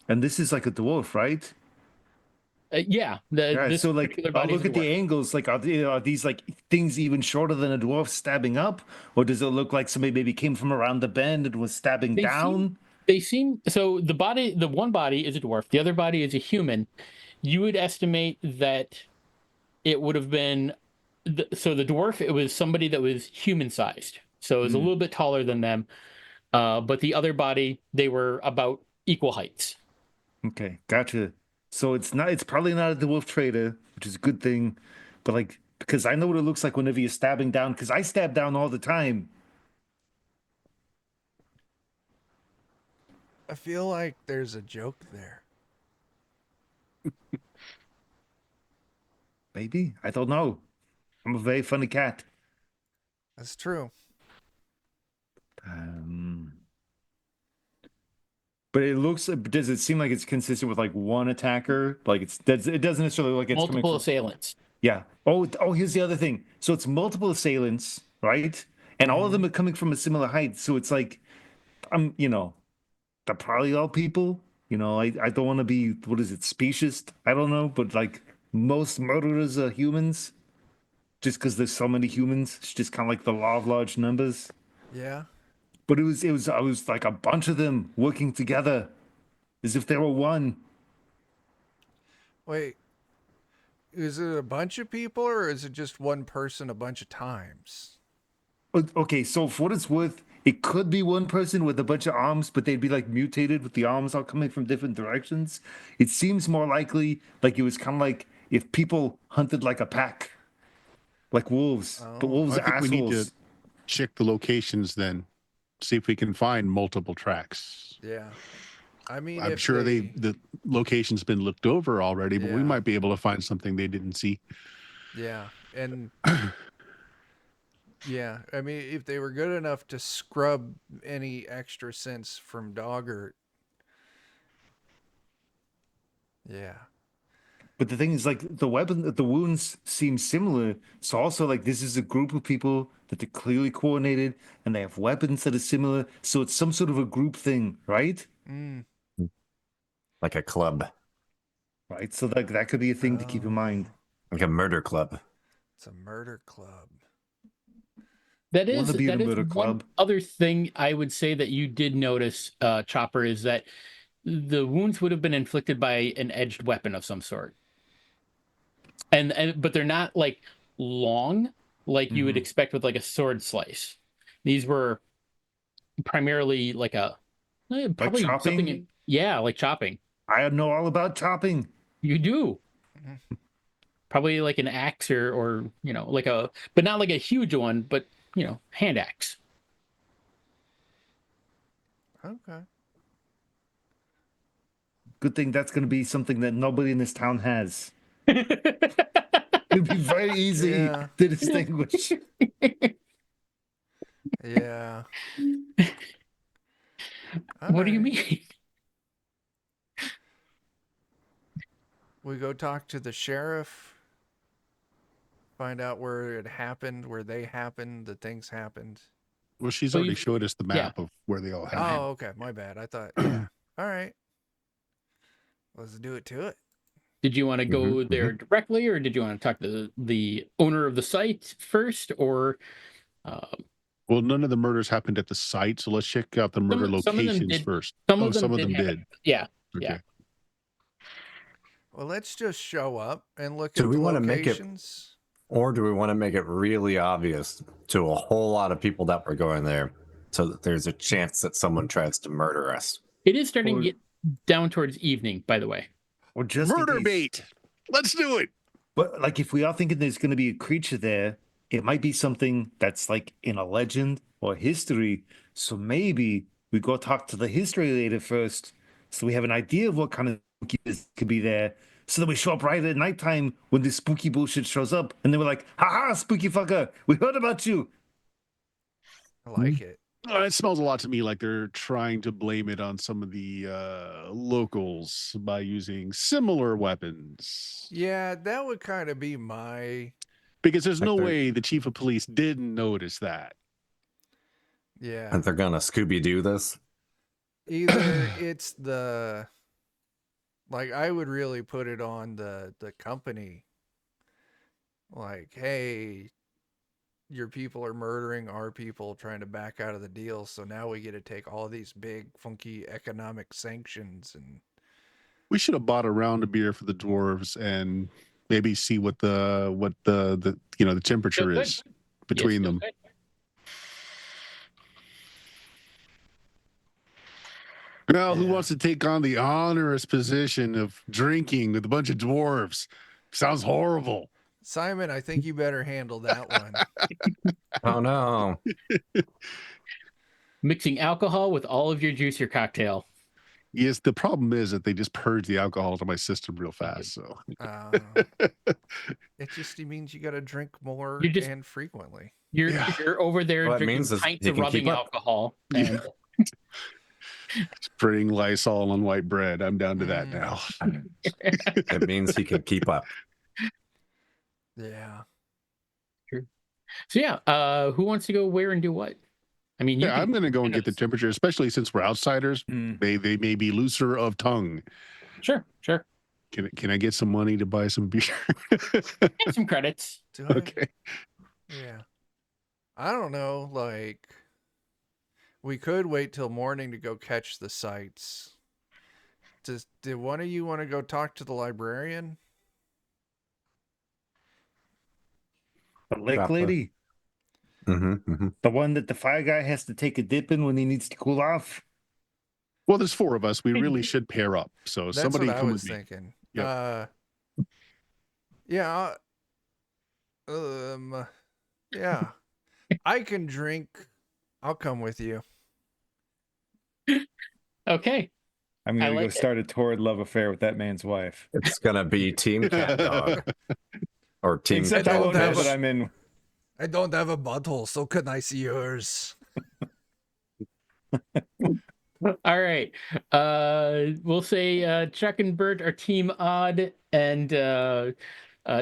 And this is like a dwarf, right? Yeah. This so like, particular I'll body is look a at the dwarf. angles. Like, are these like things even shorter than a dwarf stabbing up, or does it look like somebody maybe came from around the bend and was stabbing down? They seem so. The one body is a dwarf. The other body is a human. You would estimate that it would have been. So the dwarf, it was somebody that was human sized. So it was a little bit taller than them. But the other body, they were about equal heights. Okay, gotcha. So it's probably not a dwarf trader, which is a good thing. But like, because I know what it looks like whenever you're stabbing down, because I stab down all the time. I feel like there's a joke there. Maybe. I don't know. I'm a very funny cat. That's true. But it looks. Does it seem like it's consistent with like one attacker? Like it doesn't necessarily look like it's Multiple coming from, assailants. Yeah. Oh, here's the other thing. So it's multiple assailants, right? And all of them are coming from a similar height. So it's like, they're probably all people. I don't want to be, what is it, specious? I don't know. But like most murderers are humans. Just because there's so many humans. It's just kind of like the law of large numbers. Yeah. But it was like a bunch of them working together as if they were one. Wait. Is it a bunch of people or is it just one person a bunch of times? Okay, so for what it's worth, it could be one person with a bunch of arms, but they'd be like mutated with the arms all coming from different directions. It seems more likely like it was kind of like if people hunted like a pack, like wolves. But wolves I are think we need assholes. to check the locations then, see if we can find multiple tracks. Yeah. I mean, I'm sure the location's been looked over already, but we Yeah. might be able to find something they didn't see. Yeah. And yeah, I mean, if they were good enough to scrub any extra sense from Dogger. Yeah. But the thing is, like, the wounds seem similar. So also, like, this is a group of people that they're clearly coordinated, and they have weapons that are similar. So it's some sort of a group thing, right? Like a club. Right. So that could be a thing to keep in mind. Like a murder club. It's a murder club. That is Wanna be in a murder one club. other thing I would say that you did notice, Chopper, is that the wounds would have been inflicted by an edged weapon of some sort. But they're not like long, like you would Mm-hmm. expect with like a sword slice. These were primarily like probably chopping? something. Yeah, like chopping. I know all about chopping. You do. Mm-hmm. Probably like an axe or like but not like a huge one, but hand axe. Okay. Good thing that's going to be something that nobody in this town has. It'd be very easy Yeah. to distinguish. Yeah. All What do you right. mean? We go talk to the sheriff, find out where it happened, where they happened, the things happened. Well, she's Well, already showed us the yeah. map of where they all Got a happened. map. Oh, okay. My bad. I thought, yeah. All right. Let's do it to it. Did you want to go Mhm, there directly, or did you want to talk to the owner of the site first, or Well, none of the murders happened at the site, so let's check out the murder some of them locations did. first. Some Oh, of them some of them happen. did. Yeah, Okay. yeah. Well, let's just show up and look Do at we the wanna make it- locations. Or do we want to make it really obvious to a whole lot of people that we're going there so that there's a chance that someone tries to murder us? It is starting Or- to get down towards evening, by the way. Or just in Murder case- bait. Let's do it. But like, if we are thinking there's going to be a creature there, it might be something that's like in a legend or history. So maybe we go talk to the history later first, so we have an idea of what kind of spookiness could be there. So that we show up right at nighttime when this spooky bullshit shows up, and then we're like, "Ha ha, spooky fucker! We heard about you." I like it. It smells a lot to me like they're trying to blame it on some of the locals by using similar weapons. Yeah, that would kind of be my. Because there's no Like they're- way the chief of police didn't notice that. Yeah. And they're gonna Scooby Doo this. Either it's the. Like, I would really put it on the company. Like, hey, your people are murdering our people, trying to back out of the deal. So now we get to take all these big, funky economic sanctions. And We should have bought a round of beer for the dwarves and maybe see what the temperature Feels good. is between Yes, them. feels Now, who Yeah. wants to take on the onerous position of drinking with a bunch of dwarves? Sounds horrible. Simon, I think you better handle that one. Oh no. good. Mixing alcohol with all of your juice, your cocktail. Yes, the problem is that they just purge the alcohol out of my system real fast. So It just means you got to drink more You just- and frequently. You're over there What it drinking means is pints he of can rubbing keep up. alcohol. Yeah. And spraying Lysol on white bread. I'm down to that Mm. now. It means he can keep up. Yeah. so yeah, who wants to go where and do what? I mean, you Yeah, can- I'm going to go and get the temperature, especially since we're outsiders. They may be looser of tongue. Sure. Can I get some money to buy some beer? Get some credits. Do I? Okay. Yeah. I don't know. Like, we could wait till morning to go catch the sights. Did one of you want to go talk to the librarian? The lake Drop the- lady, Mm-hmm. the one that the fire guy has to take a dip in when he needs to cool off. Well, there's four of us. We really should pair up. So That's somebody what I come was with me. thinking. Yep. Yeah. Yeah. I can drink. I'll come with you. Okay. I'm I gonna like go it. start a torrid love affair with that man's wife. It's gonna be Team Cat Dog or Team. Except I don't won't know have that a- I'm in. I don't have a butthole, so can I see yours? All right. We'll say Chuck and Bert are Team Odd, and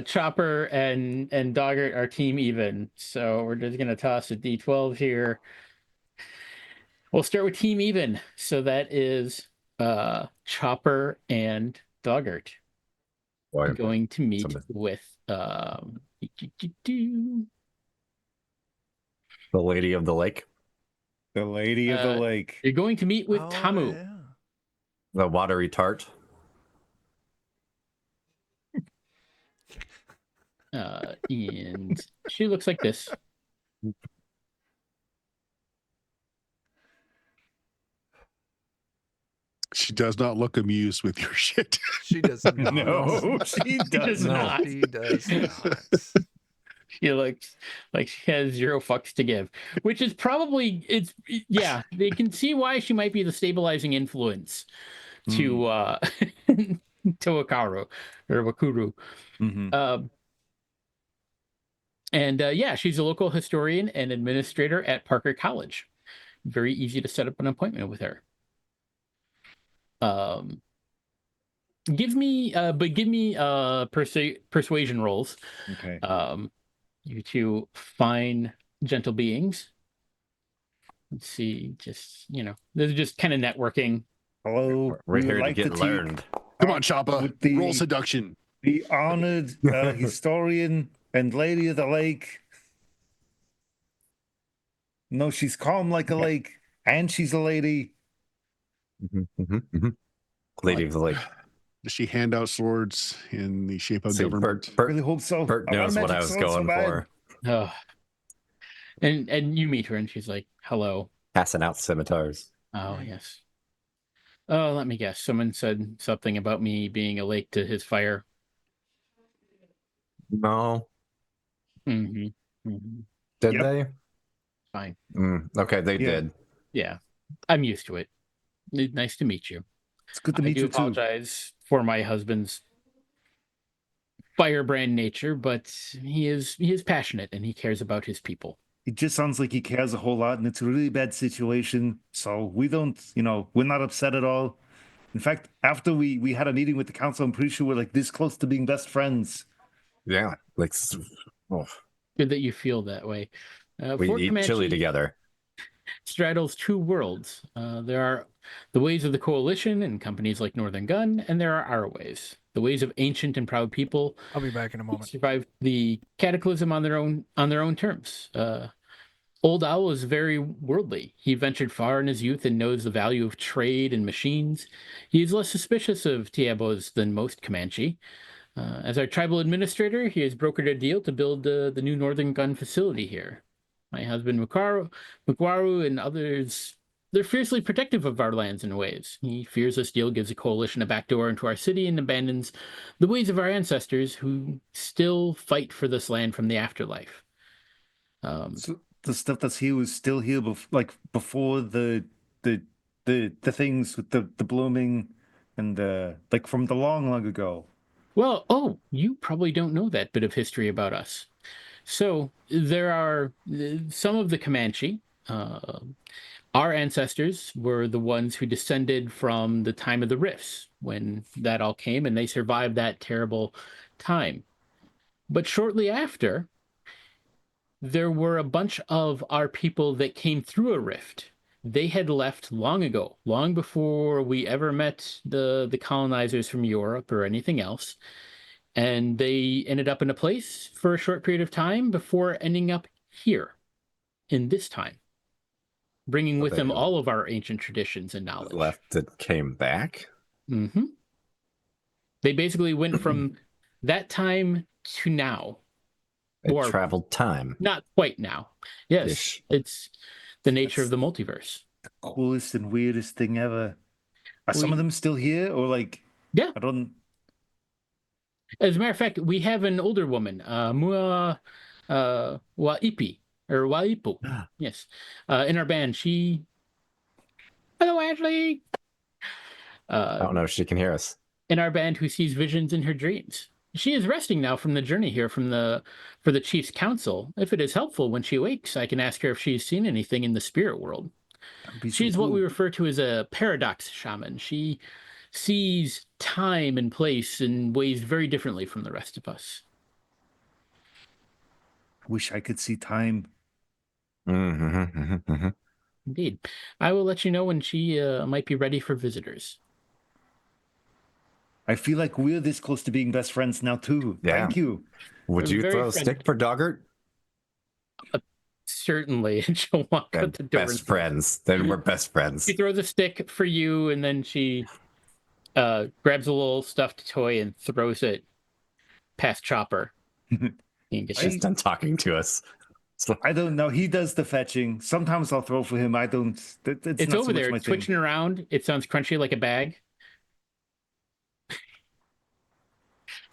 Chopper and Doggart are Team Even. So we're just gonna toss a D12 here. We'll start with Team Even. So that is Chopper and Doggart Boy, going to meet somebody- with the Lady of the Lake, The lady of the Uh, lake. you're going to meet with Oh, Tamu. yeah. the Watery Tart. And she looks like this. She does not look amused with your shit. She does not. No, she does not. She does not. She looks like she has zero fucks to give, which is probably yeah, they can see why she might be the stabilizing influence to to Wakaru or Wakuru. Mm-hmm. And yeah, she's a local historian and administrator at Parker College. Very easy to set up an appointment with her. Give me persuasion rolls. Okay. You two fine, gentle beings. Let's see, just they're just kind of networking. Hello. We're we here would to like get to learned. Come on, Choppa. with the- Roll seduction. The honored historian and lady of the lake. No, she's calm like a lake, and she's a lady. Lady of the Lake. Does she hand out swords in the shape of See, government? I really hope so. Bert I want a knows what magic I was sword so going bad. for. Oh. And you meet her, and she's like, "Hello." Passing out scimitars. Oh yes. Oh, let me guess. Someone said something about me being a lake to his fire. No. Mm-hmm. Mm-hmm. Did Yep. they? Fine. Okay, they Yeah. did. Yeah, I'm used to it. Nice to meet you. It's good to I meet do you too. apologize for my husband's firebrand nature, but he is passionate and he cares about his people. It just sounds like he cares a whole lot, and it's a really bad situation. So we don't, we're not upset at all. In fact, after we had a meeting with the council, I'm pretty sure we're like this close to being best friends. Yeah. Like, oh, Good that you feel that way. we Fort eat Comanche chili together. straddles two worlds. There are the ways of the coalition and companies like Northern Gun, and there are our ways, the ways of ancient and proud people I'll be back in a who moment. survived the cataclysm on their own terms. Old Owl is very worldly. He ventured far in his youth and knows the value of trade and machines. He is less suspicious of Tiabos than most Comanche. As our tribal administrator, he has brokered a deal to build the new Northern Gun facility here. My husband Mukwaru and others, they're fiercely protective of our lands and ways. He fears this deal gives a coalition a backdoor into our city and abandons the ways of our ancestors who still fight for this land from the afterlife. So the stuff that's here was still here, before the things with the blooming and like from the long ago. Well, oh, you probably don't know that bit of history about us. So there are some of the Comanche. Our ancestors were the ones who descended from the time of the rifts when that all came, and they survived that terrible time. But shortly after, there were a bunch of our people that came through a rift. They had left long ago, long before we ever met the colonizers from Europe or anything else. And they ended up in a place for a short period of time before ending up here in this time, bringing with them all of our ancient traditions and knowledge. Left that came back? Mm-hmm. They basically went from that time to now. Or traveled time. Not quite now. Yes, Ish. It's the nature of the multiverse. The coolest and weirdest thing ever. Are some of them still here, or like? Yeah. I don't. As a matter of fact, we have an older woman, Mua Waipi, or Waipu. Yes. In our band. Hello, Ashley. I don't know if she can hear us. In our band, who sees visions in her dreams. She is resting now from the journey here for the chief's council. If it is helpful when she awakes, I can ask her if she's seen anything in the spirit world. She's what we refer to as a paradox shaman. She sees time and place in ways very differently from the rest of us. Wish I could see time. Indeed. I will let you know when she might be ready for visitors. I feel like we're this close to being best friends now, too. Yeah. Thank you. Would you throw a stick for Doggart? Certainly. And she'll walk out the door. Best friends. Then we're best friends. She throws a stick for you, and then she grabs a little stuffed toy and throws it past Chopper. He's just done talking to us. So, I don't know. He does the fetching. Sometimes I'll throw for him. I don't. It's not over so much there. my It's thing. twitching around. It sounds crunchy like a bag.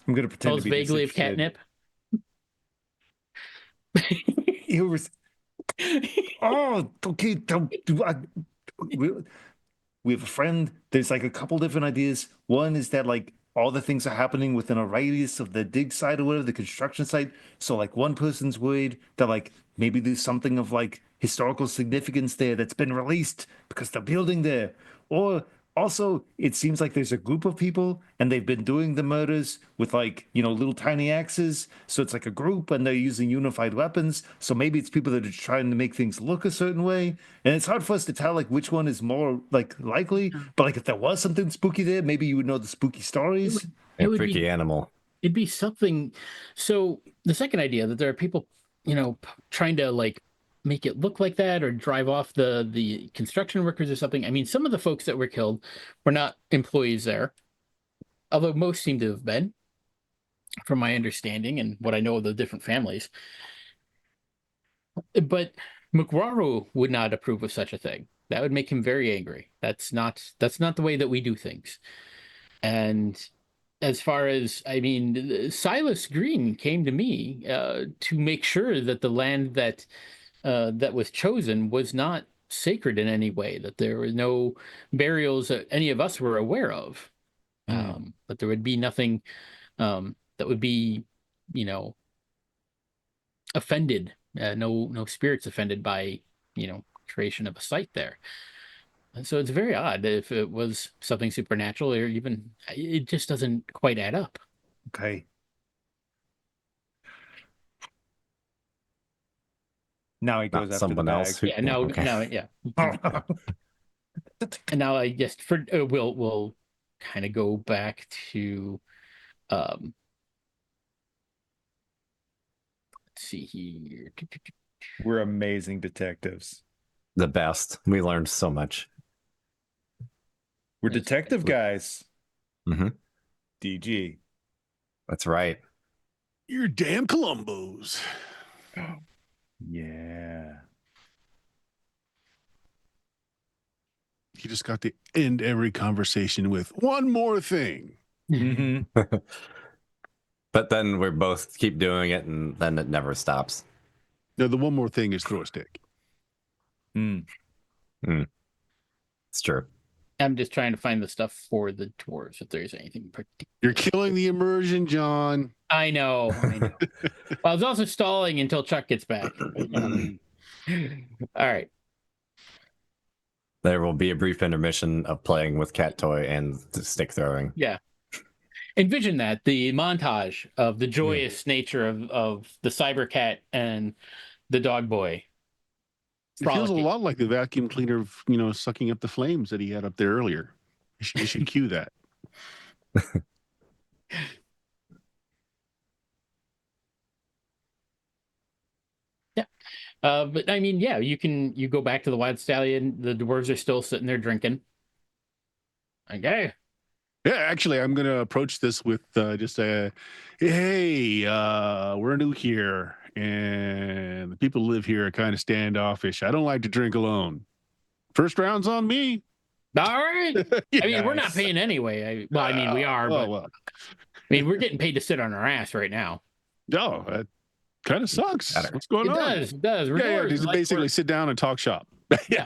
I'm gonna pretend to Smells be vaguely of disinterested. catnip. He was. Oh, okay. We have a friend. There's like a couple different ideas. One is that like all the things are happening within a radius of the dig site or whatever, the construction site. So like one person's worried that like maybe there's something of like historical significance there that's been released because they're building there. Or also it seems like there's a group of people and they've been doing the murders with like, little tiny axes. So it's like a group and they're using unified weapons. So maybe it's people that are trying to make things look a certain way. And it's hard for us to tell like which one is more like likely. But like if there was something spooky there, maybe you would know the spooky stories. It a would freaky be animal. it'd be something. So the second idea that there are people, trying to like make it look like that or drive off the construction workers or something. I mean, some of the folks that were killed were not employees there, although most seem to have been, from my understanding and what I know of the different families. But McGuaro would not approve of such a thing. That would make him very angry. That's not the way that we do things. And as far as, I mean, Silas Green came to me to make sure that the land that was chosen was not sacred in any way, that there were no burials that any of us were aware of, that there would be nothing that would be, offended, no spirits offended by, creation of a site there. And so it's very odd if it was something supernatural or even it just doesn't quite add up. Okay. Now he goes Not after the someone else. bag. Yeah, no, Okay. no, yeah. And now I guess we'll kind of go back to let's see here. We're amazing detectives. The best. We learned so much. We're detective guys. Mm-hmm. DG. That's right. You're damn Columbos. Yeah. You just got to end every conversation with one more thing. Mm-hmm. But then we both keep doing it, and then it never stops. No, the one more thing is throw a stick. It's true. I'm just trying to find the stuff for the dwarves if there's anything particular. You're killing the immersion, John. I know. Well, I was also stalling until Chuck gets back. All right. There will be a brief intermission of playing with cat toy and stick throwing. Yeah. Envision that, the montage of the joyous nature of the cyber cat and the dog boy. It feels a lot like the vacuum cleaner, sucking up the flames that he had up there earlier. You should cue that. Yeah. But I mean, yeah, you go back to the Wild Stallion. The dwarves are still sitting there drinking. Okay. Yeah, actually, I'm going to approach this with just a, hey, we're new here, and the people who live here are kind of standoffish. I don't like to drink alone. First round's on me. All right. I mean, we're not paying anyway. I mean, we are, but I mean, we're getting paid to sit on our ass right now. No, that kind of sucks. What's going on? It does. Yeah, just basically sit down and talk shop. Yeah.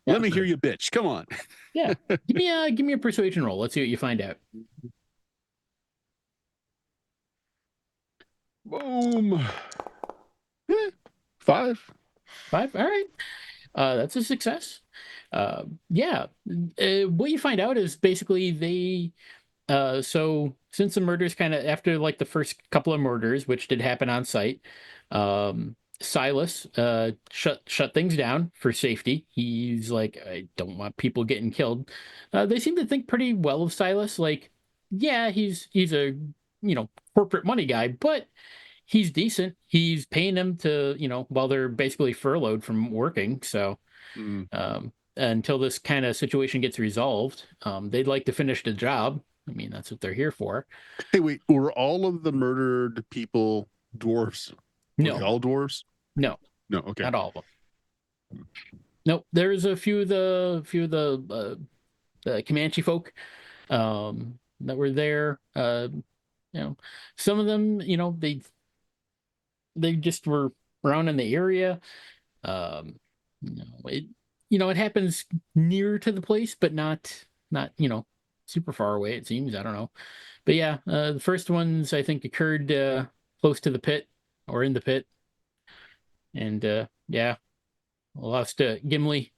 Let me hear you, bitch. Come on. Yeah. Give me a persuasion roll. Let's see what you find out. Boom. 5. All right. That's a success. Yeah. What you find out is basically they so since the murders kind of after like the first couple of murders, which did happen on site, Silas shut things down for safety. He's like, I don't want people getting killed. They seem to think pretty well of Silas. Like, yeah, he's a corporate money guy, but he's decent. He's paying them to while they're basically furloughed from working. So until this kind of situation gets resolved, they'd like to finish the job. I mean, that's what they're here for. Hey, wait, were all of the murdered people dwarves? No, Like all dwarves? no, No. Okay. not all of them. Nope. There's a few of the Comanche folk that were there. Some of them, they just were around in the area. Um, it it happens near to the place, but not super far away. It seems. I don't know, but yeah, the first ones I think occurred close to the pit or in the pit, and yeah, lost Gimli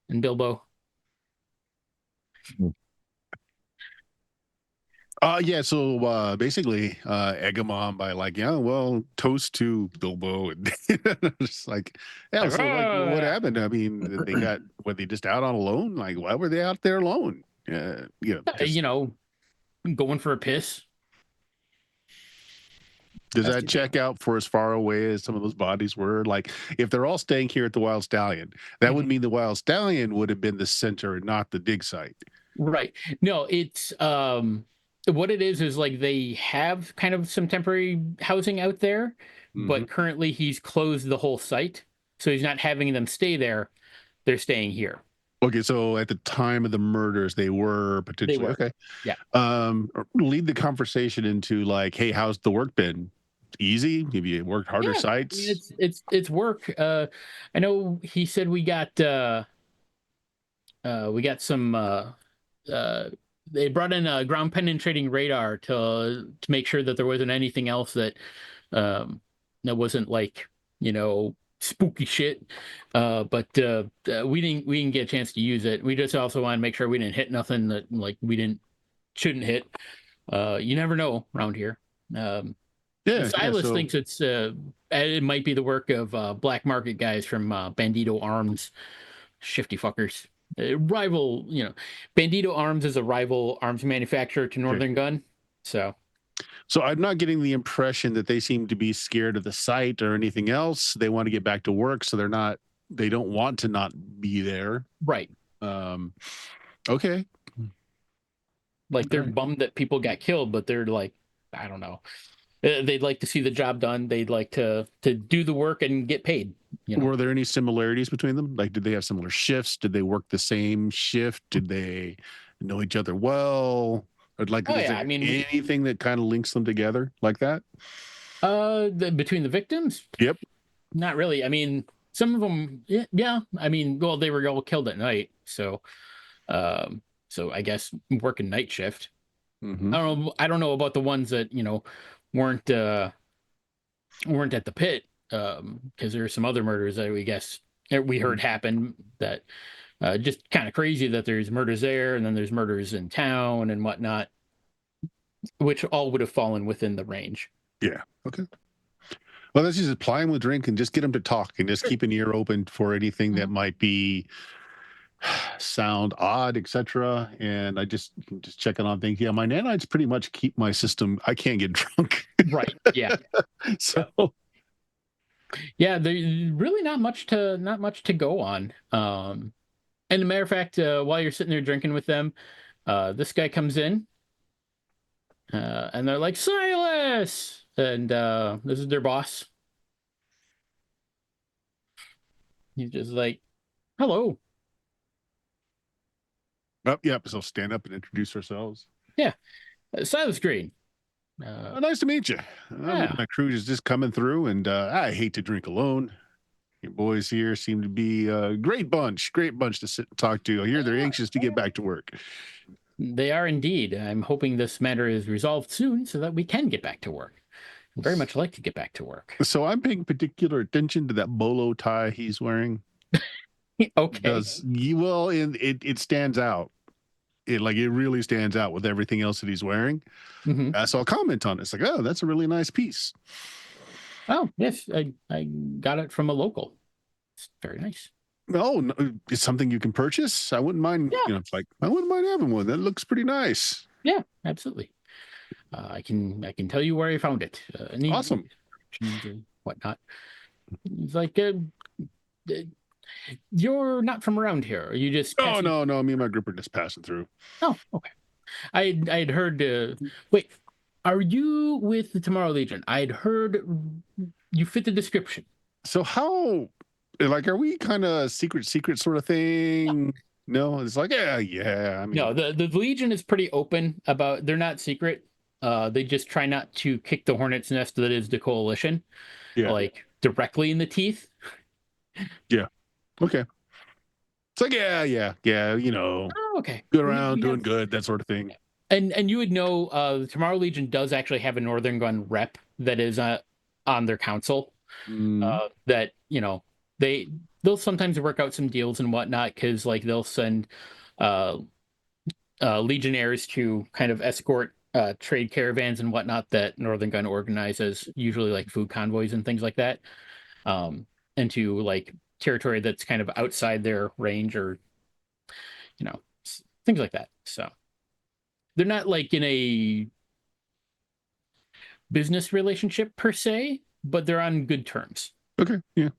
and Bilbo. Yeah, so basically egg him on by like, yeah, well, toast to Bilbo, and it's like, yeah, Like, so like what "Ah!" happened? I mean, were they just out on alone? Like, why were they out there alone? Just Going for a piss. does That's that too bad. check out for as far away as some of those bodies were? Like, if they're all staying here at the Wild Stallion, that would Mhm. mean the Wild Stallion would have been the center, not the dig site. Right. No, it's what it is like they have kind of some temporary housing out there, Hmm. but currently he's closed the whole site. So he's not having them stay there. They're staying here. Okay, so at the time of the murders, they were They potentially were. okay. Yeah. Lead the conversation into like, hey, how's the work been? Easy? Have you worked harder Yeah. I mean sites? it's work. I know he said we got some uh they brought in a ground penetrating radar to make sure that there wasn't anything else that wasn't like spooky shit. But we didn't get a chance to use it. We just also want to make sure we didn't hit nothing that like we didn't shouldn't hit. You never know around here. Yeah. Silas So thinks it might be the work of black market guys from Bandito Arms, shifty fuckers. Rival, Bandito Arms is a rival arms manufacturer to okay. Northern Gun. So I'm not getting the impression that they seem to be scared of the site or anything else. They want to get back to work, so they don't want to not be there. right, Okay. like they're All right. bummed that people got killed, but they're like, I don't know. They'd like to see the job done. They'd like to do the work and get paid. Were there any similarities between them? Like, did they have similar shifts? Did they work the same shift? Did they know each other well? Or like, Oh is yeah, there I mean, anything that kind of links them together like that? between the victims, Yep. not really. I mean, some of them, yeah. I mean, well, they were all killed at night, so I guess working night shift. Mm-hmm. I don't know about the ones that weren't weren't at the pit, because there are some other murders that we heard happen that just kind of crazy that there's murders there and then there's murders in town and whatnot, which all would have fallen within the range. Yeah. Okay. Well, let's just apply them with drink and just get them to talk and just keep an ear open for anything that might be sound odd, etc. And I just checking on things. Yeah, my nanites pretty much keep my system. I can't get drunk. Right. Yeah. So Yeah. There's really not much to go on. And a matter of fact, while you're sitting there drinking with them, this guy comes in, and they're like, Silas! And this is their boss. He's just like, hello. yep. So stand up and introduce ourselves. Yeah. Silas Green. Nice to meet you. Yeah. My crew is just coming through, and I hate to drink alone. Your boys here seem to be a great bunch to sit and talk to. I hear they're anxious to get back to work. They are indeed. I'm hoping this matter is resolved soon so that we can get back to work. I'd very much like to get back to work. So I'm paying particular attention to that bolo tie he's wearing. Okay. Because it stands out. It really stands out with everything else that he's wearing. Mm-hmm. So I'll comment on it. It's like, oh, that's a really nice piece. Oh, yes. I got it from a local. It's very nice. No, it's something you can purchase. I wouldn't mind. Yeah. It's like I wouldn't mind having one. That looks pretty nice. Yeah, absolutely. I can tell you where I found it. Awesome. Whatnot. It's like you're not from around here. Are you just? Oh no. Me and my group are just passing through. Oh, okay. I'd heard. Wait, Are you with the Tomorrow Legion? I'd heard you fit the description. So how, like, are we kind of secret sort of thing? No, it's like, yeah. I mean, No, the Legion is pretty open about. They're not secret. They just try not to kick the hornet's nest that is the Coalition, yeah, like directly in the teeth. yeah. Okay. It's like, yeah. You know, Oh, okay. good We around, doing have, good, that sort of thing. and you would know the Tomorrow Legion does actually have a Northern Gun rep that is on their council. Mm, That they'll sometimes work out some deals and whatnot, because like they'll send legionnaires to kind of escort trade caravans and whatnot that Northern Gun organizes, usually like food convoys and things like that, into like territory that's kind of outside their range, or things like that. So they're not like in a business relationship per se, but they're on good terms. okay, yeah.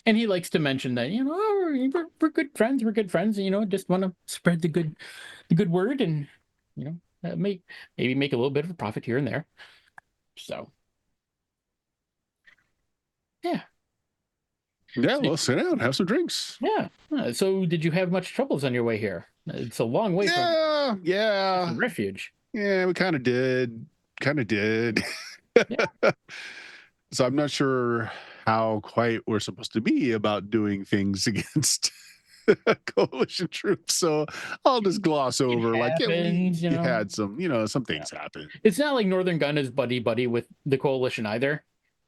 And he likes to mention that, oh, we're good friends. We're good friends. Just want to spread the good word, and maybe make a little bit of a profit here and there. So, yeah. Yeah, well, sit down, have some drinks. Yeah. So, did you have much troubles on your way here? It's a long way from refuge. Yeah, we kind of did. Yeah. So I'm not sure how quite we're supposed to be about doing things against coalition troops. So I'll just gloss over Happens, we had some, some things happen. It's not like Northern Gun is buddy with the coalition either.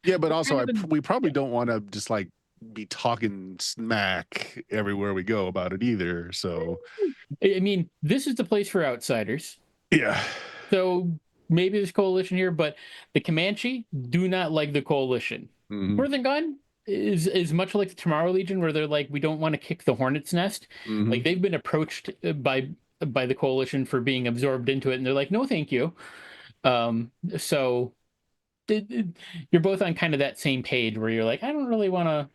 Yeah, but also we probably don't want to just like be talking smack everywhere we go about it either. So I mean, this is the place for outsiders. yeah. So maybe there's coalition here, but the Comanche do not like the coalition. Mhm. Northern Gun is much like the Tomorrow Legion, where they're like, we don't want to kick the hornet's nest. Mhm. Like they've been approached by the coalition for being absorbed into it, and they're like, no, thank you. So you're both on kind of that same page, where you're like, I don't really want to.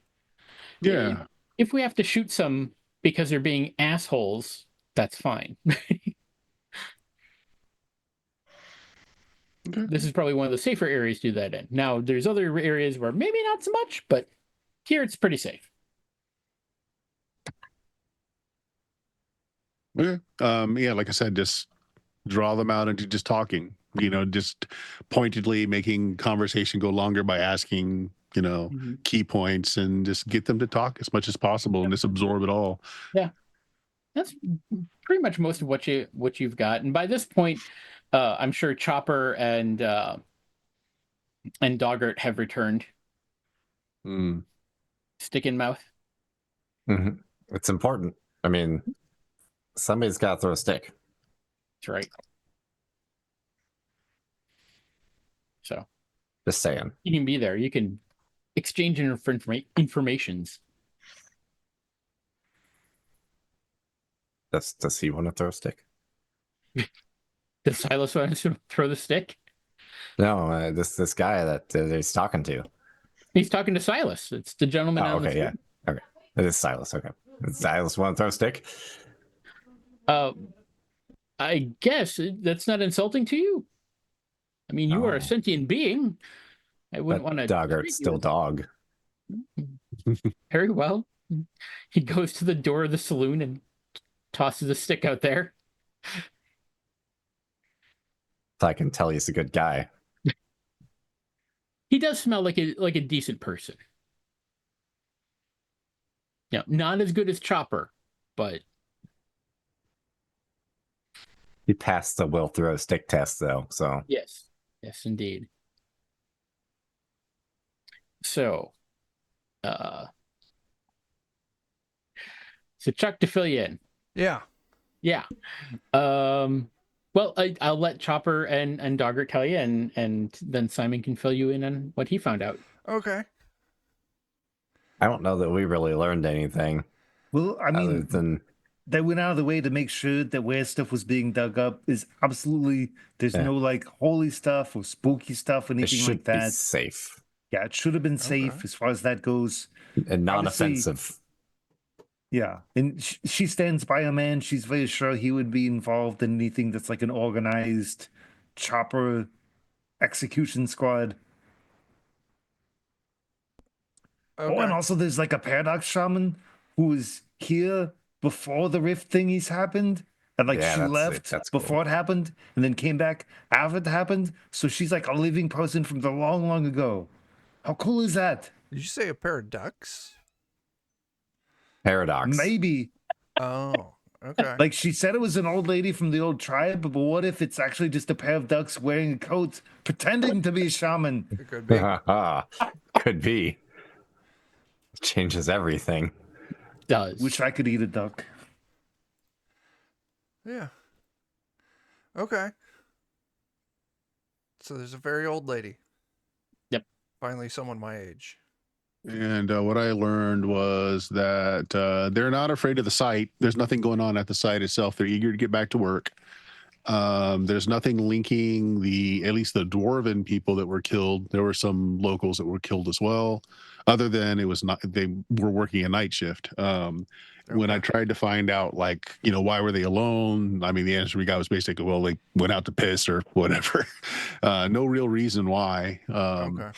Yeah. If we have to shoot some because they're being assholes, that's fine. Okay. This is probably one of the safer areas to do that in. Now, there's other areas where maybe not so much, but here it's pretty safe. Okay. Yeah, like I said, just draw them out into just talking, just pointedly making conversation go longer by asking, key points, and just get them to talk as much as possible and just absorb it all. Yeah. That's pretty much most of what you've got. And by this point, I'm sure Chopper and Doggart have returned. Stick in mouth. Mm-hmm. It's important. I mean, somebody's got to throw a stick. That's right. So, just saying. You can be there. You can exchange informations. Does he want to throw a stick? Does Silas want to throw the stick? No, this guy that he's talking to. He's talking to Silas. It's the gentleman. Okay, yeah. Okay, it is Silas. Okay, does Silas want to throw a stick? I guess that's not insulting to you. I mean, you are a sentient being. I wouldn't want to. Doggart's still dog. Very well. He goes to the door of the saloon and tosses a stick out there. So I can tell he's a good guy. He does smell like a decent person. Yeah, not as good as Chopper, but he passed the will throw stick test though. So yes, indeed. So, so Chuck, to fill you in. Yeah. Well, I'll let Chopper and Doggart tell you, and then Simon can fill you in on what he found out. Okay. I don't know that we really learned anything. Well, I mean, other than they went out of the way to make sure that where stuff was being dug up is absolutely there's no like holy stuff or spooky stuff or anything like that. Be safe. Yeah, it should have been safe as far as that goes. And non-offensive. Yeah, and she stands by her man. She's very sure he would be involved in anything that's like an organized chopper execution squad. Okay. Oh, and also there's like a paradox shaman who was here before the rift thingies happened. And like Yeah, she left that's before cool. it happened and then came back after it happened. So she's like a living person from the long, long ago. How cool is that? Did you say a pair of ducks? Paradox. Maybe. Oh, okay. Like she said it was an old lady from the old tribe, but what if it's actually just a pair of ducks wearing a coat pretending to be a shaman? It could be. Could be. Changes everything. Does. Wish I could eat a duck. Yeah. Okay. So there's a very old lady. Yep. Finally, someone my age. And what I learned was that they're not afraid of the site. There's nothing going on at the site itself. They're eager to get back to work. There's nothing linking at least the dwarven people that were killed. There were some locals that were killed as well, other than it was not, they were working a night shift. When I tried to find out, like, why were they alone? I mean, the answer we got was basically, well, they went out to piss or whatever. No real reason why. Okay.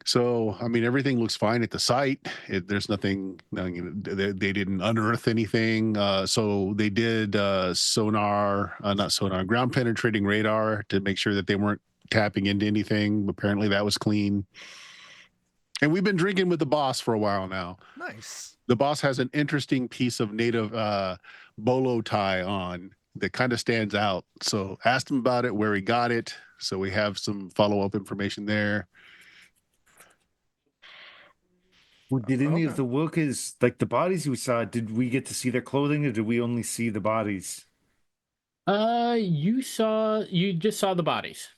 So, I mean, everything looks fine at the site. There's nothing, they didn't unearth anything. So they did not sonar, ground penetrating radar to make sure that they weren't tapping into anything. Apparently that was clean. And we've been drinking with the boss for a while now. Nice. The boss has an interesting piece of native bolo tie on that kind of stands out. So asked him about it, where he got it. So we have some follow-up information there. Well, did any of Okay. the workers, like the bodies we saw, did we get to see their clothing or did we only see the bodies? You just saw the bodies.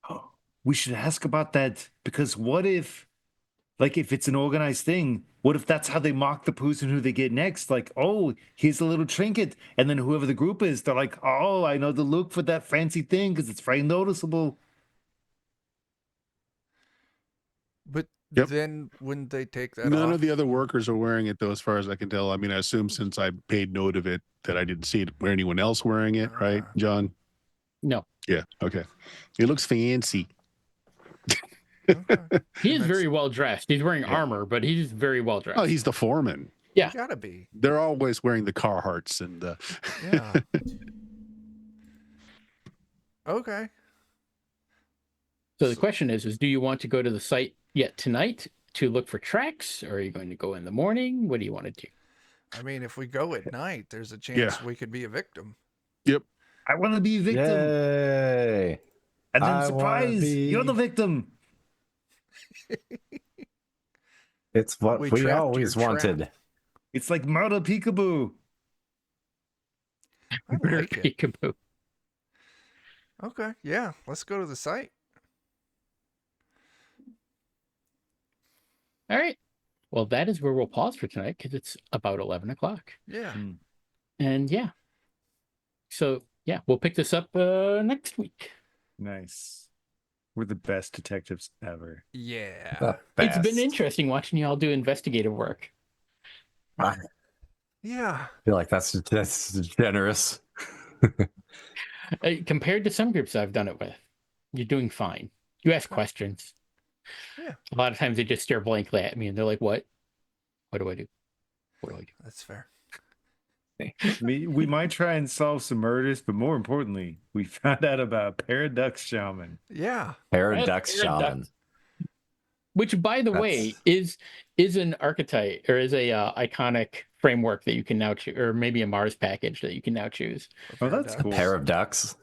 Oh, we should ask about that because what if, like, if it's an organized thing, what if that's how they mock the person who they get next? Like, oh, here's a little trinket. And then whoever the group is, they're like, oh, I know the look for that fancy thing because it's very noticeable. But Yep. then wouldn't they take that None off? of the other workers are wearing it, though, as far as I can tell. I mean, I assume since I paid note of it that I didn't see it where anyone else wearing it, right, John? No. Yeah. Okay. It looks fancy. Okay. He is that's- very well dressed. He's wearing armor, but he's very well dressed. Oh, he's the foreman. Yeah. You gotta be. They're always wearing the Carhartts and Yeah. Okay. So the question is do you want to go to the site yet tonight to look for tracks, or are you going to go in the morning? What do you want to do? I mean, if we go at night, there's a chance Yeah. we could be a victim. Yep. I want to be a victim. Yay! And then I wanna surprise, you're the be- victim. It's what We we trapped always your trap. wanted. It's like murder peekaboo. I like it. Peekaboo. Okay. Yeah. Let's go to the site. All right. Well, that is where we'll pause for tonight because it's about 11 o'clock. Yeah. And yeah. So yeah, we'll pick this up next week. Nice. We're the best detectives ever. Yeah. The It's been best. interesting watching you all do investigative work. I Yeah. feel like that's generous. Compared to some groups I've done it with, you're doing fine. You ask questions. Yeah. A lot of times they just stare blankly at me and they're like, what? What do I do? What do I do? That's fair. We might try and solve some murders, but more importantly, we found out about Paradox Shaman. Yeah. Paradox Paradox. Shaman. Which, by the way, is an archetype or is a iconic framework that you can now choose, or maybe a Mars package that you can now choose. Oh, that's Paradox. cool. Pair of ducks.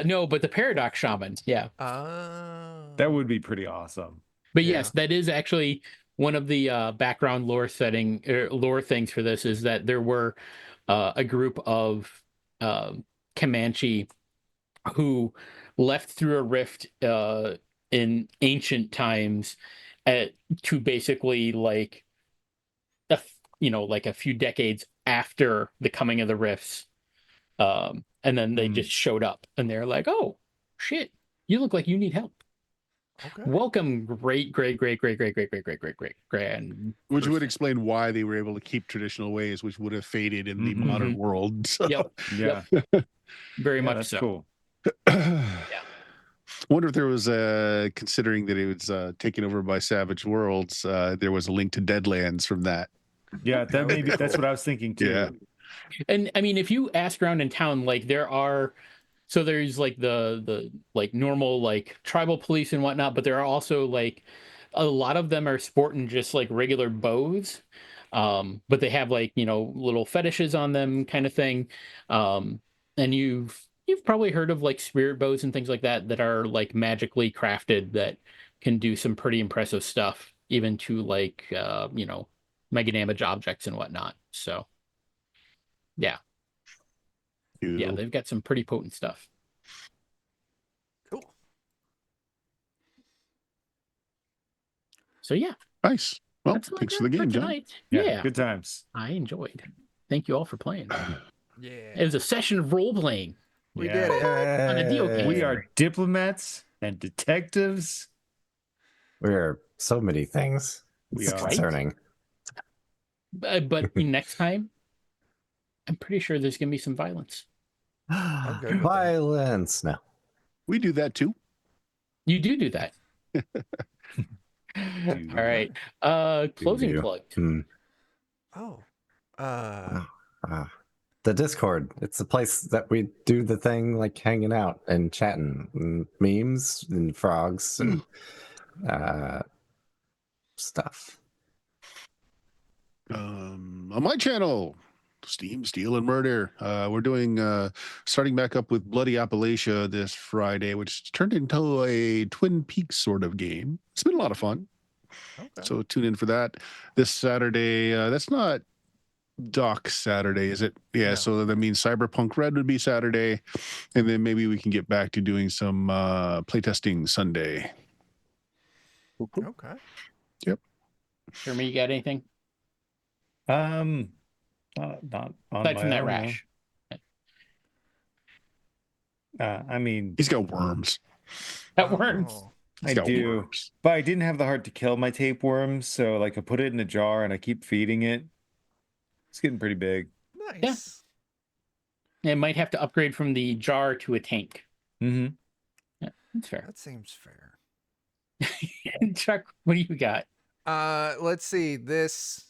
No, but the Paradox Shaman, yeah. That would be pretty awesome. But Yeah. yes, that is actually one of the background lore lore things for this is that there were a group of Comanche who left through a rift in ancient times to basically like a few decades after the coming of the rifts, and then they just showed up and they're like, oh shit, you look like you need help. Okay. Welcome, great grand. Which would person. explain why they were able to keep traditional ways, which would have faded in the modern world. So. Yep. Yeah. Very much That's so. cool. Wonder if there was considering that it was taken over by Savage Worlds, there was a link to Deadlands from that. Yeah, that maybe that's what I was thinking too. Yeah. And I mean, if you ask around in town, like there's like the like normal like tribal police and whatnot, but there are also like a lot of them are sporting just like regular bows, but they have like little fetishes on them kind of thing, and you've probably heard of like spirit bows and things like that are like magically crafted that can do some pretty impressive stuff, even to like mega damage objects and whatnot. So yeah, they've got some pretty potent stuff. Cool. So yeah, Nice. Well, that's all I thanks got for the game, John. tonight. Yeah, good times. I enjoyed. Thank you all for playing. Yeah. It was a session of role playing. We did it. On a deal case. We are diplomats and detectives. We're so many things. We It's are. concerning. But next time, I'm pretty sure there's going to be some violence. I'm good with that. Violence. No. We do that too. You do that. All right. Closing you? plug. Oh. The Discord. It's the place that we do the thing like hanging out and chatting, and memes and frogs and stuff. On my channel, Steam, Steel, and Murder, we're doing starting back up with Bloody Appalachia this Friday, which turned into a Twin Peaks sort of game. It's been a lot of fun. Okay. So tune in for that. This Saturday, that's not Doc Saturday, is it? Yeah, No. so that means Cyberpunk Red would be Saturday, and then maybe we can get back to doing some playtesting Sunday. Okay. Yep. Jeremy, you got anything? Not on Aside my from that own, rash. no. I mean, He's got worms. That worms. Oh. He's I got do, worms. but I didn't have the heart to kill my tapeworms, so like I put it in a jar and I keep feeding it. It's getting pretty big. Nice. It might have to upgrade from the jar to a tank. Mm-hmm. Yeah, that's fair. That seems fair. Chuck, what do you got? Let's see. This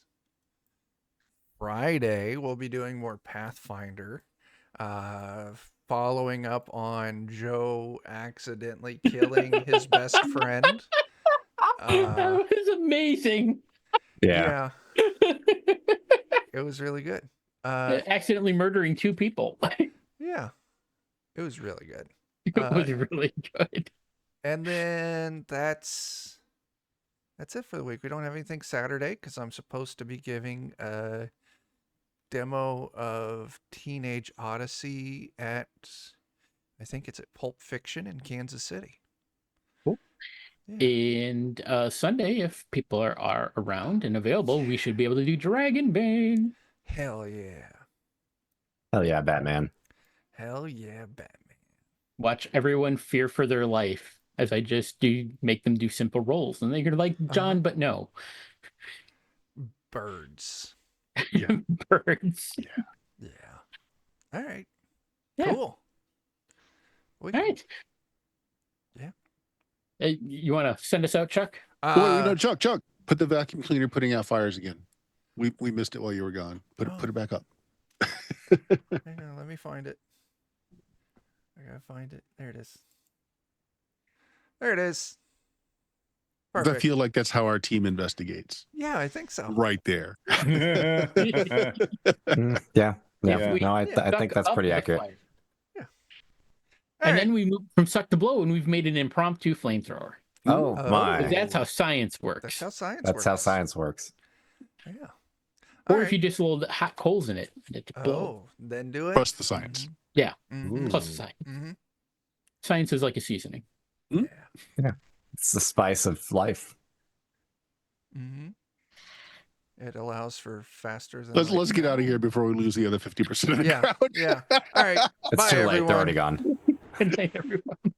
Friday we'll be doing more Pathfinder. Following up on Joe accidentally killing his best friend. That was amazing. Yeah. It was really good. Accidentally murdering 2 people. Yeah. It was really good. It was really good. And then that's it for the week. We don't have anything Saturday because I'm supposed to be giving a demo of Teenage Odyssey at, I think it's at Pulp Fiction in Kansas City. Cool. Yeah. And Sunday, if people are around and available, we should be able to do Dragonbane. Hell yeah. Hell yeah, Batman. Hell yeah, Batman. Watch everyone fear for their life as I just make them do simple rolls. And they're like, John, but no. Birds. Yeah. Birds. Yeah. All right. Yeah. Cool. All right. Yeah. You want to send us out, Chuck? Wait, no, Chuck, put the vacuum cleaner putting out fires again. We missed it while you were gone. Put it back up. Hang on, let me find it. I gotta find it. There it is. There it is. Perfect. I feel like that's how our team investigates. Yeah, I think so. Right there. Yeah. Yeah. No, I think that's pretty accurate. All And right. then we moved from suck to blow, and we've made an impromptu flamethrower. Oh, my. That's how science That's works. how science That's works. how science works. Yeah. Or All if you just rolled hot coals in it, it blow. Oh, then do it. Trust the science. Yeah. Mhm. Plus the science. Mm-hmm. Science is like a seasoning. Yeah. It's the spice of life. Mm-hmm. It allows for faster than. Let's get out of here before we lose the other 50% of the Yeah. crowd. Yeah. All right. It's Bye, too late. everyone. They're already gone. Good night, everyone.